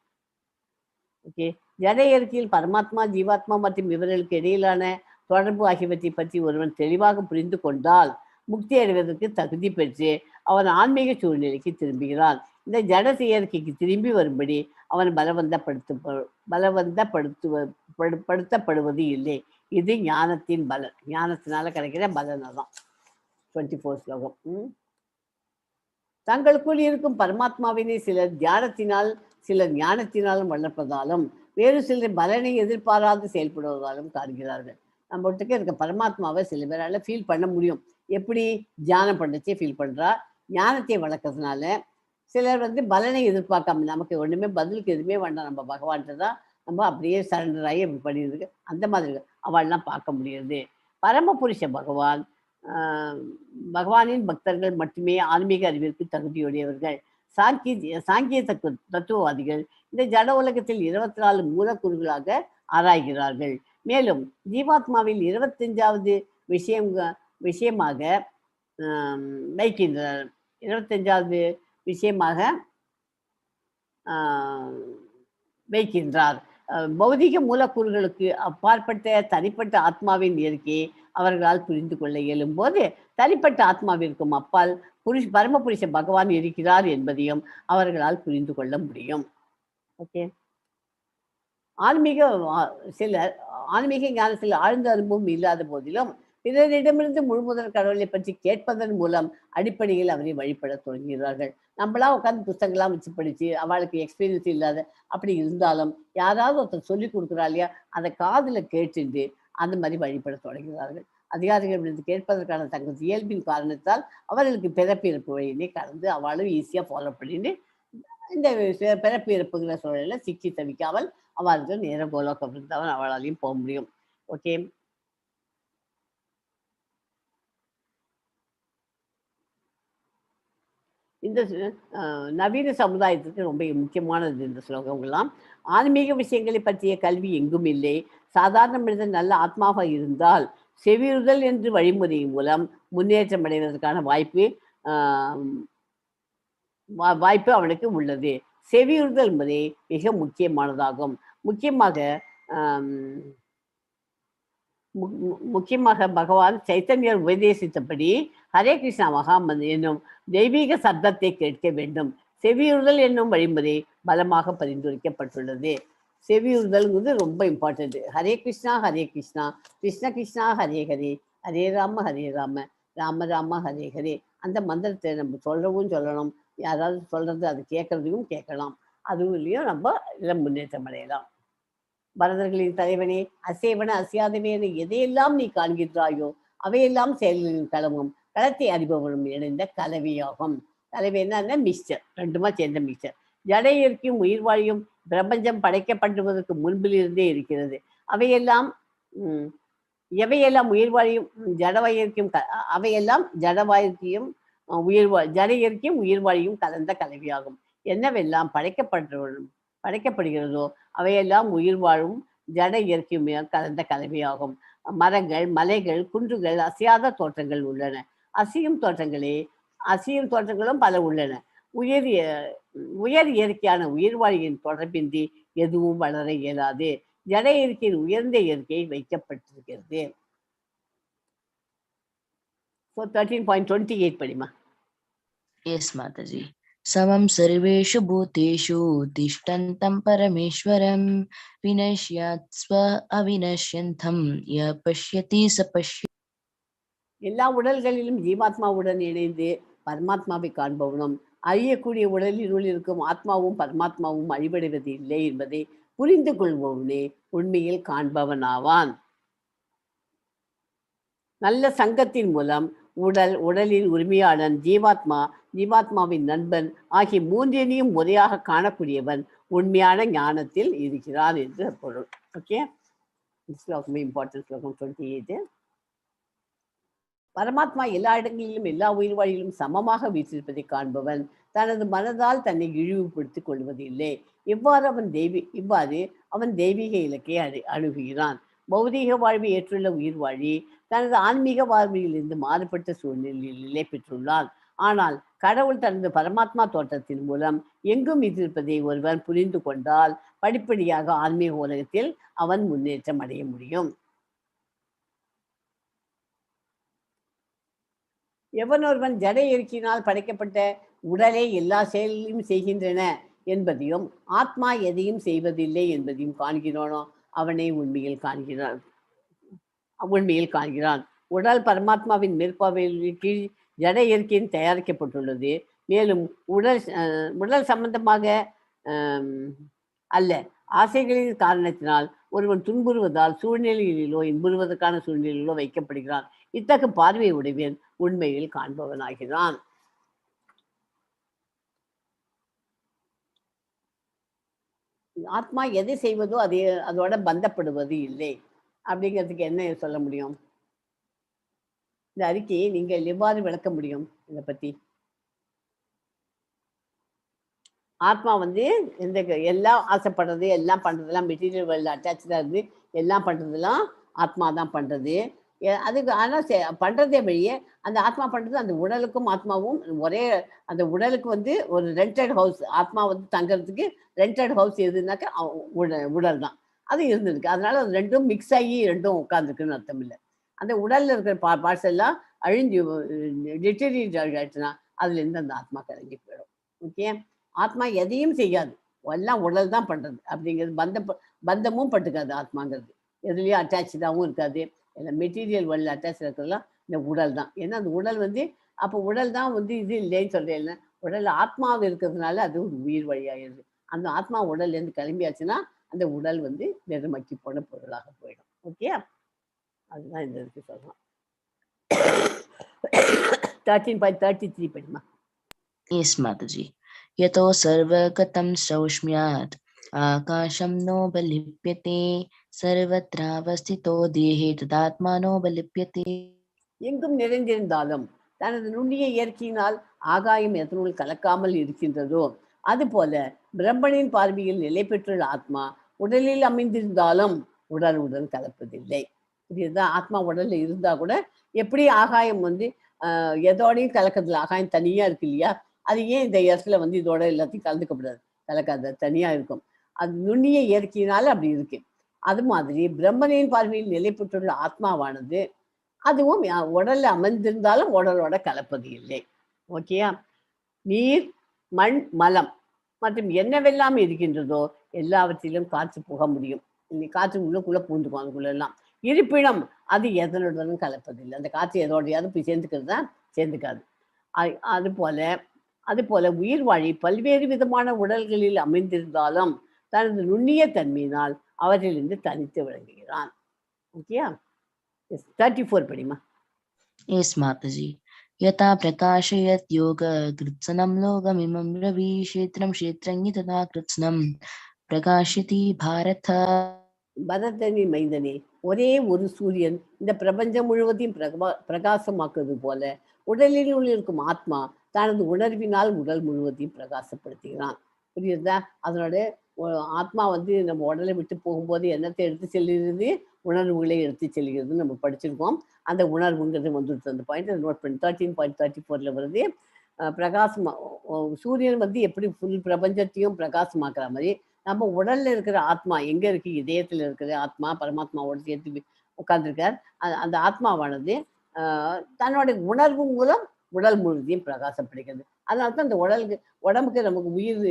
ஓகே. ஜட இயற்கையில் பரமாத்மா, ஜீவாத்மா மற்றும் இவர்களுக்கு இடையிலான தொடர்பு ஆகியவற்றை பற்றி ஒருவன் தெளிவாக புரிந்து கொண்டால் முக்தி அடைவதற்கு தகுதி பெற்று அவன் ஆன்மீக சூழ்நிலைக்கு திரும்புகிறான். இந்த ஜட இயற்கைக்கு திரும்பி வரும்படி அவன் பலவந்தப்படுத்தப்படுவது இல்லை. இது ஞானத்தின் பலன், ஞானத்தினால கிடைக்கிற பலன். தான் 24 ஸ்லோகம். தங்களுக்குள் இருக்கும் பரமாத்மாவினை சிலர் தியானத்தினால் சிலர் ஞானத்தினாலும் வளர்ப்பதாலும் வேறு சிலர் பலனை எதிர்பாராது செயல்படுவதாலும் காண்கிறார்கள். நம்மகிட்ட இருக்க பரமாத்மாவை சில பேரால ஃபீல் பண்ண முடியும். எப்படி? தியானம் பண்ணச்சே ஃபீல் பண்றா. ஞானத்தை வளர்க்கறதுனால சிலர் பலனை எதிர்பார்க்காம, நமக்கு ஒண்ணுமே பதிலுக்கு எதுவுமே வேண்டாம், நம்ம பகவான்கிட்ட தான் நம்ம அப்படியே சரண்டர் ஆகி அப்படி பண்ணியிருக்கு, அந்த மாதிரி அவள்லாம் பார்க்க முடியுது. பரமபுருஷ பகவானின் பக்தர்கள் மட்டுமே ஆன்மீக அறிவிற்கு தகுதியுடையவர்கள். சாங்கிய தத்துவவாதிகள் இந்த ஜட உலகத்தில் 24 மூலக்கூறுகளாக ஆராய்கிறார்கள். மேலும் ஜீவாத்மாவில் 25வது விஷயமாக வைக்கின்றனர். 25வது விஷயமாக வைக்கின்றார். பௌதிக மூலக்கூறுகளுக்கு அப்பாற்பட்ட தனிப்பட்ட ஆத்மாவின் இயற்கையை அவர்களால் புரிந்து கொள்ள இயலும் போது தனிப்பட்ட ஆத்மாவிற்கும் அப்பால் பரமபுருஷ பகவான் இருக்கிறார் என்பதையும் அவர்களால் புரிந்து கொள்ள முடியும். ஓகே. ஆன்மீக ஞானத்தில் ஆழ்ந்த அனுபவம் இல்லாத போதிலும் பிறரிடமிருந்து முழுமுதல் கடவுளை பற்றி கேட்பதன் மூலம் அடிப்படையில் அவரை வழிபட தொடங்குகிறார்கள். நம்மளா உட்காந்து புத்தகங்கள்லாம் வச்சு படிச்சு அவளுக்கு எக்ஸ்பீரியன்ஸ் இல்லாத அப்படி இருந்தாலும் யாராவது ஒருத்தர் சொல்லி கொடுக்குறா இல்லையா, அதை காதுல கேட்டுட்டு அந்த மாதிரி வழிபட தொடங்குகிறார்கள். அதிகாரிகளிடம் கேட்பதற்கான தங்கள் இயல்பின் காரணத்தால் அவர்களுக்கு பிறப்பு இறப்பு வழியிலே கலந்து அவளும் ஈஸியா ஃபாலோ பண்ணிட்டு இந்த பிறப்பு இறப்புங்கிற சூழலில் சிக்கி தவிக்காமல் அவர்கள் நேர கோலோக பிருந்தாவன் அவளாலையும் போக முடியும். ஓகே. இந்த நவீன சமுதாயத்துக்கு ரொம்ப முக்கியமானது இந்த ஸ்லோகங்கள்லாம். ஆன்மீக விஷயங்களை பற்றிய கல்வி எங்கும் இல்லை. சாதாரண மனிதன் நல்ல ஆத்மாவாக இருந்தால் செவியுறுதல் என்று வழிமுறை மூலம் முன்னேற்றம் அடைவதற்கான வாய்ப்பு அவனுக்கு உள்ளது. செவியுறுதல் முறை மிக முக்கியமானதாகும். முக்கியமாக பகவான் சைத்தன்யர் உபதேசித்தபடி ஹரே கிருஷ்ணா மகாமந்திரம் என்னும் தெய்வீக சப்தத்தை கேட்க வேண்டும். செவியுறுதல் என்னும் வழிமுறை பலமாக பரிந்துரைக்கப்பட்டுள்ளது. செவியுறுதல்ங்கிறது ரொம்ப இம்பார்ட்டன்ட். ஹரே கிருஷ்ணா கிருஷ்ண கிருஷ்ணா ஹரே ஹரே, ஹரே ராம ராம ராம ஹரே ஹரே. அந்த மந்திரத்தை நம்ம சொல்லணும். யாராவது சொல்றது அது கேட்கறதையும் கேட்கலாம். அதுலேயும் நம்ம இதில் முன்னேற்றம் அடையலாம். பரதர்களின் தலைவனே, அசைவன அசையாதவனே, எதையெல்லாம் நீ காண்கின்றாயோ அவையெல்லாம் செயல்களின் களமும் களத்தை அறிபவனும் இணைந்த கலவையாகும். கலவை என்ன? மிக்சர், ரெண்டுமா சேர்ந்த மிக்சர். ஜட இயற்கையும் உயிர்வாழியும் பிரபஞ்சம் படைக்கப்படுவதற்கு முன்பிலிருந்தே இருக்கிறது. அவையெல்லாம் எவையெல்லாம் உயிர்வாழியும் ஜடவாயிற்கும் அவையெல்லாம் ஜடவாயிற்கையும் ஜட இயற்கையும் உயிர்வாழியும் கலந்த கலவையாகும். என்னவெல்லாம் படைக்கப்படுகிறதோ அவையெல்லாம் உயிர் வாழும் ஜட இயற்கையுமே கலந்த கலவையாகும். மரங்கள், மலைகள், குன்றுகள், அசையாத தோற்றங்கள் உள்ளன. அசையும் தோற்றங்களும் பல உள்ளன. உயர் இயற்கையான உயிர்வாழியின் தொடர்பின்றி எதுவும் வளர இயலாது. ஜட இயற்கையின் உயர்ந்த இயற்கை வைக்கப்பட்டிருக்கிறது. 13.28 படிமா. Yes, Mataji. Samam sarveshu bhuteshu tishtantam parameshwaram vinashyat swa avinashyantham ya pashyati sapashya. எல்லா உடல்களிலும் ஜீவாத்மாவுடன் இணைந்து பரமாத்மாவை காண்பவனும் அழியக்கூடிய உடலினுள் இருக்கும் ஆத்மாவும் பரமாத்மாவும் அழிவடைவது இல்லை என்பதை புரிந்து கொள்பவனே உண்மையில் காண்பவனாவான். நல்ல சங்கத்தின் மூலம் உடலின் உரிமையாளன், ஜீவாத்மாவின் நண்பன் ஆகிய மூன்றினையும் முறையாக காணக்கூடியவன் உண்மையான ஞானத்தில் இருக்கிறான் என்று பொருள். ஓகே, இம்பார்ட்டன்ட் ஸ்லோகம் 28. பரமாத்மா எல்லா இடங்களிலும் எல்லா உயிர்வாழியிலும் சமமாக வீற்றிருப்பதை காண்பவன் தனது மனதால் தன்னை இழிவுபடுத்திக் கொள்வதில்லை. இவ்வாறு அவன் தெய்வீக இலக்கை அணுகுகிறான். பௌதீக வாழ்வை ஏற்றுள்ள உயிர்வாழி தனது ஆன்மீக வாழ்விலிருந்து மாறுபட்ட சூழ்நிலையில் நிலை பெற்றுள்ளான். ஆனால் கடவுள் தனது பரமாத்மா தோற்றத்தின் மூலம் எங்கும் இருப்பதை ஒருவன் புரிந்து கொண்டால் படிப்படியாக ஆன்மீக உலகத்தில் அவன் முன்னேற்றம் அடைய முடியும். எவனொருவன் ஜட இயற்கையினால் படைக்கப்பட்ட உடலை எல்லா செயலையும் செய்கின்றன என்பதையும் ஆத்மா எதையும் செய்வதில்லை என்பதையும் காண்கிறானோ அவனை உண்மையில் காண்கிறான். உடல் பரமாத்மாவின் மேற்பார்வையின் கீழ் ஜட இயற்கையின் தயாரிக்கப்பட்டுள்ளது. மேலும் உடல் சம்பந்தமாக அல்ல, ஆசைகளின் காரணத்தினால் ஒருவன் துன்புறுவதால் சூழ்நிலைகளிலோ இன்புறுவதற்கான சூழ்நிலையிலோ வைக்கப்படுகிறான். இத்தகைய பார்வை உடையவன் உண்மையில் காண்பவனாகிறான். ஆத்மா எதை செய்வதோ அதோட பந்தப்படுவது இல்லை அப்படிங்கிறதுக்கு என்ன சொல்ல முடியும்? இந்த அறிக்கையை நீங்கள் எவ்வாறு விளக்க முடியும்? இதை பத்தி ஆத்மா இந்த எல்லாம் ஆசைப்படுறது, எல்லாம் பண்றதெல்லாம் மெட்டீரியல் வேர்ல்டு அட்டாச்சா இருந்து எல்லாம் பண்றதெல்லாம் ஆத்மா தான் பண்றது. அதுக்கு ஆனால் பண்றதே வழியே அந்த ஆத்மா பண்றது அந்த உடலுக்கும் ஆத்மாவும் ஒரே. அந்த உடலுக்கு ஒரு ரெண்டட் ஹவுஸ், ஆத்மா தங்கறதுக்கு ரெண்டட் ஹவுஸ் எதுனாக்கா உடல் தான். அது இருந்திருக்கு. அதனால அது ரெண்டும் மிக்ஸ் ஆகி ரெண்டும் உட்காந்துருக்குன்னு அர்த்தம் இல்லை. அந்த உடல்ல இருக்கிற பார்ட்ஸ் எல்லாம் அழிஞ்சு டிட்டரேட் ஆயிடுச்சுன்னா அதுல இருந்து அந்த ஆத்மா கலங்கி போயிடும். ஓகே, ஆத்மா எதையும் செய்யாது, எல்லாம் உடல் தான் பண்றது. அப்படிங்கிறது பந்தமும் பட்டுக்காது. ஆத்மாங்கிறது எதுலயும் அட்டாச்சாகவும் இருக்காது. மெட்டீரியல் வேர்ல்டு அட்டாச் இருக்கிறதுலாம் இந்த உடல் தான். ஏன்னா அந்த உடல் அப்போ உடல் தான் இது இல்லைன்னு சொல்றேன். உடல் ஆத்மாவை இருக்கிறதுனால அது ஒரு உயிர் வழியாயிருது. அந்த ஆத்மா உடல்லேருந்து கிளம்பியாச்சுன்னா அந்த உடல் வெறுமக்கி போன பொருளாக போயிடும். ஓகே, அதுதான் இந்த இதுக்கு சொல்லலாம். 13.33 படிமா. Yes, Mataji. Yato sarvagatam sausmyat ஆகாஷம் நோபலிப்யதே சர்வத்ராவஸ்திதோ தேஹே ததாத்மானோ பலிப்யதே. எங்கும் நிறைந்திருந்தாலும் தனது நுண்ணிய இயற்கையினால் ஆகாயம் எதனுள் கலக்காமல் இருக்கின்றதோ அதுபோல பிரம்மனின் பார்வையில் நிலை பெற்றுள்ள ஆத்மா உடலில் அமைந்திருந்தாலும் உடலுடன் கலப்பதில்லை. இதுதான் ஆத்மா உடல்ல இருந்தா கூட எப்படி ஆகாயம் எதோடையும் கலக்கிறதுல ஆகாயம் தனியா இருக்கு இல்லையா? அது ஏன் இந்த இடத்துல இதோட எல்லாத்தையும் கலந்துக்கப்படாது, கலக்காது, தனியா இருக்கும். அது நுண்ணிய இயற்கையினால அப்படி இருக்கு. அது மாதிரி பிரம்மனின் பார்வையில் நிலை பெற்றுள்ள ஆத்மாவானது அதுவும் உடல்ல அமர்ந்திருந்தாலும் உடலோட கலப்பது இல்லை. ஓகேயா? நீர், மண், மலம் மற்றும் என்னவெல்லாம் இருக்கின்றதோ எல்லாவற்றிலும் காற்று போக முடியும். காற்று உள்ளுக்குள்ள பூந்துக்கும். அதுக்குள்ள எல்லாம் இருப்பினும் அது எதனுடனும் கலப்பதில்லை. அந்த காற்று எதோடையாவது போய் சேர்ந்துக்கிறது தான், சேர்ந்துக்காது. அதுபோல உயிர் வாழி பல்வேறு விதமான உடல்களில் அமைந்திருந்தாலும் தனது நுண்ணிய தன்மையினால் அவற்றிலிருந்து தனித்து விளங்குகிறான். ஓகேயா? 34 படிமா. Yes, Mataji. Yata prakashayat yoga krutsanam logamimam ravi kshetram kshetrang tata krutsnam prakashiti bharata. பரதனி மைந்தனே, ஒரே ஒரு சூரியன் இந்த பிரபஞ்சம் முழுவதையும் பிரகாசமாக்குவது போல உடலில் இருக்கும் ஆத்மா தனது உணர்வினால் உடல் முழுவதையும் பிரகாசப்படுத்துகிறான். புரியுதா? அதனோட ஆத்மா வந்து நம்ம உடலை விட்டு போகும்போது என்னத்தை எடுத்து செல்கிறது? உணர்வுகளை எடுத்து செல்கிறதுன்னு நம்ம படிச்சிருக்கோம். அந்த உணர்வுங்கிறது வந்துட்டு அந்த பாயிண்ட் நோட் பண்ணி 13.34 வருது. பிரகாசமா சூரியன் வந்து எப்படி ஃபுல் பிரபஞ்சத்தையும் பிரகாசமாக்குற மாதிரி நம்ம உடல்ல இருக்கிற ஆத்மா எங்க இருக்கு? இதயத்துல இருக்கிற ஆத்மா பரமாத்மாவோட சேர்த்து உட்கார்ந்துருக்கார். அந்த ஆத்மாவானது தன்னுடைய உணர்வு மூலம் உடல் முழுவதையும் பிரகாசப்படுகிறது. அதனால தான் இந்த உடம்புக்கு நமக்கு உயிர்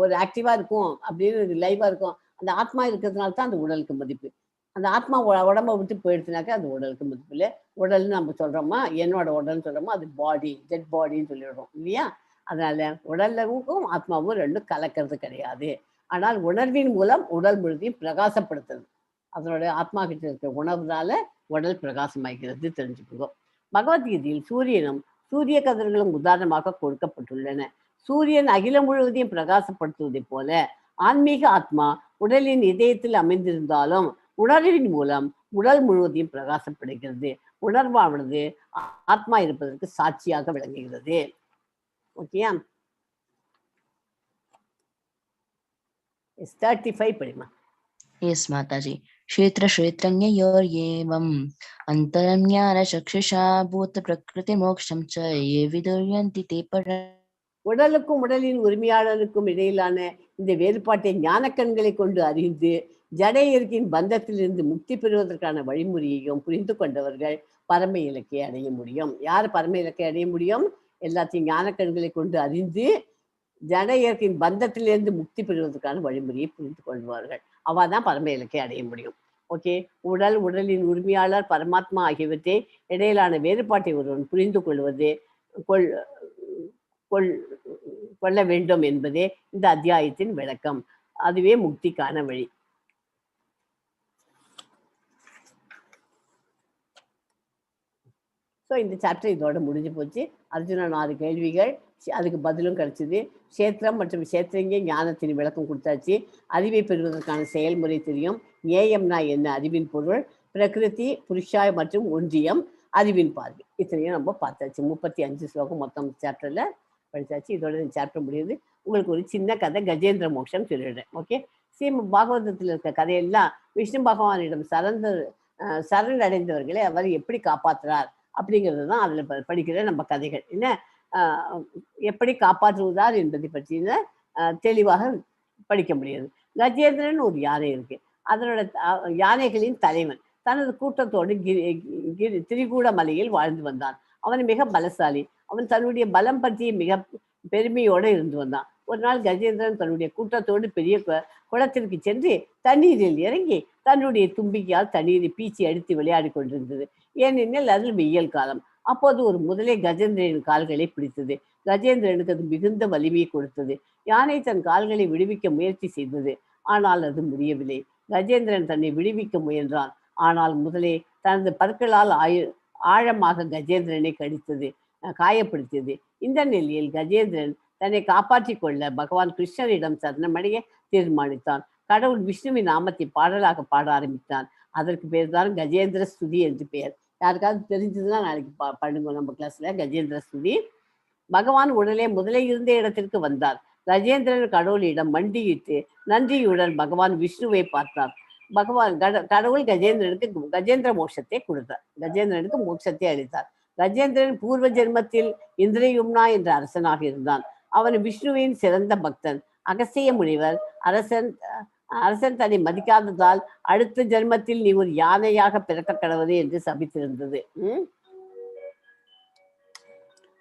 ஒரு ஆக்டிவா இருக்கும், அப்படின்னு லைவா இருக்கும். அந்த ஆத்மா இருக்கிறதுனால தான் அந்த உடலுக்கு மதிப்பு. அந்த ஆத்மா உடம்பை விட்டு போயிடுச்சுனாக்கா அந்த உடலுக்கு மதிப்பு இல்லை. உடல்னு நம்ம சொல்றோமா, என்னோட உடல்னு சொல்றோமா, அது பாடி, டெட் பாடின்னு சொல்லிடுறோம் இல்லையா? அதனால உடலுக்கும் ஆத்மாவும் ரெண்டும் கலக்கிறது கிடையாது. ஆனால் உணர்வின் மூலம் உடல் முழுவதையும் பிரகாசப்படுத்துறது. அதனோட ஆத்மா கிட்ட இருக்கிற உணர்வுனால உடல் பிரகாசமாகிறது தெரிஞ்சுக்கோ. பகவத்கீதையில் சூரியனும் சூரிய கதிர்களும் உதாரணமாக கொடுக்கப்பட்டுள்ளன. சூரியன் அகிலம் முழுவதையும் பிரகாசப்படுத்துவதை போல ஆன்மீக ஆத்மா உடலின் இதயத்தில் அமைந்திருந்தாலும் உணர்வின் மூலம் உடல் முழுவதையும் பிரகாசப்படுகிறது. உணர்வானது ஆத்மா இருப்பதற்கு சாட்சியாக விளங்குகிறது. ஓகேயா? 35 படிமா. Yes, Mataji. Kshetra kshetrajnyoryevamantaramjnana chakshusha bhuta prakriti moksham cha ye viduryanti te para. உடலுக்கும் உடலின் உரிமையாளருக்கும் இடையிலான இந்த வேறுபாட்டை ஞான கண்களை கொண்டு அறிந்து ஜட இயற்கையின் பந்தத்திலிருந்து முக்தி பெறுவதற்கான வழிமுறையையும் புரிந்து கொண்டவர்கள் பரம இலக்கை அடைய முடியும். யார் பரம இலக்கை அடைய முடியும்? எல்லாத்தையும் ஞான கண்களை கொண்டு அறிந்து ஜட இயற்கையின் பந்தத்திலிருந்து முக்தி பெறுவதற்கான வழிமுறையை புரிந்து கொள்வார்கள். அவ தான் பரம இலக்கை அடைய முடியும். ஓகே. உடலின் உரிமையாளர் பரமாத்மா ஆகியவற்றை இடையிலான வேறுபாட்டை ஒருவன் புரிந்து கொள்ள வேண்டும் என்பதே இந்த அத்தியாயத்தின் விளக்கம். அதுவே முக்திக்கான வழி. ஸோ இந்த சாப்டர் இதோட முடிஞ்சு போச்சு. அர்ஜுனா 4 கேள்விகள், அதுக்கு பதிலும் கிடைச்சிது. கஷேத்திரம் மற்றும் கஷேத்திரங்க ஞானத்தின் விளக்கம் கொடுத்தாச்சு. அறிவை பெறுவதற்கான செயல்முறை தெரியும். ஏயம்னா என்ன? அறிவின் பொருள். பிரகிருதி, புருஷாய் மற்றும் ஒன்றியம், அறிவின் பார்வை. இத்தனையும் நம்ம பார்த்தாச்சு. 35 ஸ்லோகம் மொத்தம் சாப்டர்ல படித்தாச்சு. இதோட இந்த சாப்டர் முடியுது. உங்களுக்கு ஒரு சின்ன கதை கஜேந்திர மோட்சம் சொல்லிடுறேன். ஓகே. பாகவதத்தில் இருக்க கதையெல்லாம் விஷ்ணு பகவானிடம் சரணடைந்தவர்களை அவர் எப்படி காப்பாற்றுறார் அப்படிங்கிறது தான் அதில் படிக்கிற நம்ம கதைகள். என்ன எப்படி காப்பாற்றுவதார் என்பதை பற்றின தெளிவாக படிக்க முடியாது. கஜேந்திரன் ஒரு யானை இருக்கு. அதனோட யானைகளின் தலைவன் தனது கூட்டத்தோடு திரிகூட மலையில் வாழ்ந்து வந்தான். அவன் மிக பலசாலி. அவன் தன்னுடைய பலம் பற்றி மிக பெருமையோடு இருந்து வந்தான். ஒரு நாள் கஜேந்திரன் தன்னுடைய கூட்டத்தோடு பெரிய குளத்திற்கு சென்று தண்ணீரில் இறங்கி தன்னுடைய தும்பிக்கையால் தண்ணீரை பீச்சி அடித்து விளையாடி கொண்டிருந்தது. ஏனெனில் அதில் வெயில் காலம். அப்போது ஒரு முதலை கஜேந்திரனின் கால்களை பிடித்தது. கஜேந்திரனுக்கு அது மிகுந்த வலிமையை கொடுத்தது. யானை தன் கால்களை விடுவிக்க முயற்சி செய்தது. ஆனால் அது முடியவில்லை. கஜேந்திரன் தன்னை விடுவிக்க முயன்றான். ஆனால் முதலே தனது பற்களால் ஆழமாக கஜேந்திரனை கடித்தது, காயப்படுத்தியது. இந்த நிலையில் கஜேந்திரன் தன்னை காப்பாற்றிக் கொள்ள பகவான் கிருஷ்ணரிடம் சரணமடைய தீர்மானித்தான். கடவுள் விஷ்ணுவின் நாமத்தை பாடலாக பாட ஆரம்பித்தான். அதற்கு பேர் தான் கஜேந்திர ஸ்துதி என்று பெயர். யாருக்காவது தெரிஞ்சதுன்னா நாளைக்கு பண்ணுங்க நம்ம கிளாஸ்ல. கஜேந்திர ஸ்துதி. பகவான் உடனே முதலே இருந்த இடத்திற்கு வந்தார். கஜேந்திரன் கடவுளிடம் மண்டியிட்டு நன்றியுடன் பகவான் விஷ்ணுவை பார்த்தார். கடவுள் கஜேந்திரனுக்கு கஜேந்திர மோட்சத்தை கொடுத்தார். கஜேந்திரனுக்கு மோட்சத்தை அளித்தார். கஜேந்திரன் பூர்வ ஜென்மத்தில் இந்திரயும்னா என்ற அரசனாக இருந்தான். அவன் விஷ்ணுவின் சிறந்த பக்தன். அகஸ்திய முனிவர் அரசன் தன்னை மதிக்காததால் அடுத்த ஜென்மத்தில் நீ ஒரு யானையாக பிறக்க கடவுது என்று சபித்திருந்தது.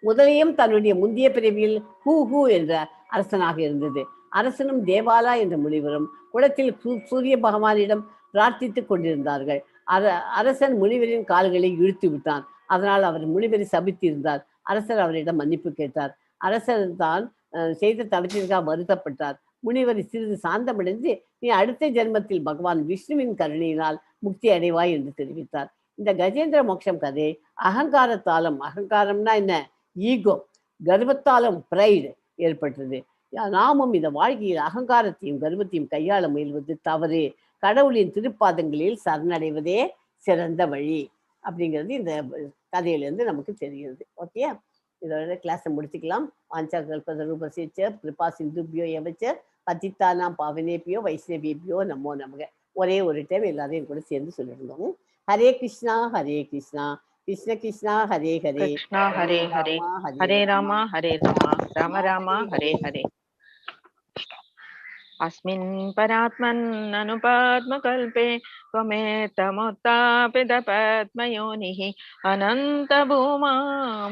முதலையும் தன்னுடைய முந்தைய பிறவியில் ஹூ என்ற அரசனாக இருந்தது. அரசனும் தேவாலா என்ற முனிவரும் குளத்தில் சூரிய பகவானிடம் பிரார்த்தித்துக் கொண்டிருந்தார்கள். அரசன் முனிவரின் கால்களை இழுத்து விட்டான். அதனால் அவர் முனிவரை சபித்திருந்தார். அரசர் அவரிடம் மன்னிப்பு கேட்டார். அரசர் தான் செய்த தளத்திற்காக வருத்தப்பட்டார். முனிவர் சிறிது சாந்தமடைந்து நீ அடுத்த ஜென்மத்தில் பகவான் விஷ்ணுவின் கருணையினால் முக்தி அடைவாய் என்று தெரிவித்தார். இந்த கஜேந்திர மோட்சம் கதை அகங்காரம்னா என்ன? ஈகோ, கர்வத்தாலும் பிரைடு ஏற்பட்டது. நாமும் இந்த வாழ்க்கையில் அகங்காரத்தையும் கர்வத்தையும் கையாள முயல்வது தவறு. கடவுளின் திருப்பாதங்களில் சரணடைவதே சிறந்த வழி அப்படிங்கிறது இந்த கதையிலேருந்து நமக்கு தெரிகிறது. ஓகே, இதோட கிளாஸை முடிச்சுக்கலாம். வாஞ்சா கல்பதரூபசிச்ச கிருபா சிந்துபியோ எவச்ச பதித்தானாம் பாவனேபியோ வைஷ்ணவேபியோ நமோ நமக. ஒரே ஒரு டைம் எல்லாரையும் கூட சேர்ந்து சொல்லியிருந்தோம். ஹரே கிருஷ்ணா ஹரே கிருஷ்ணா கிருஷ்ண கிருஷ்ணா ஹரே ஹரே கிருஷ்ணா ஹரே ஹரே ஹரே ராமா ஹரே ராமா ராம ராமா ஹரே ஹரே. अस्मिन् परात्मन् अनुपात्मकल्पे त्वमेतमुत्तापितपद्मयोनिः अनन्तभूमा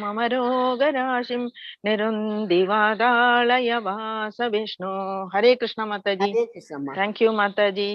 मम रोगराशिं निरुन्दिवादालय वास विष्णु. हरे कृष्ण माताजी. ஹரே கிருஷ்ணா. Thank you माताजी.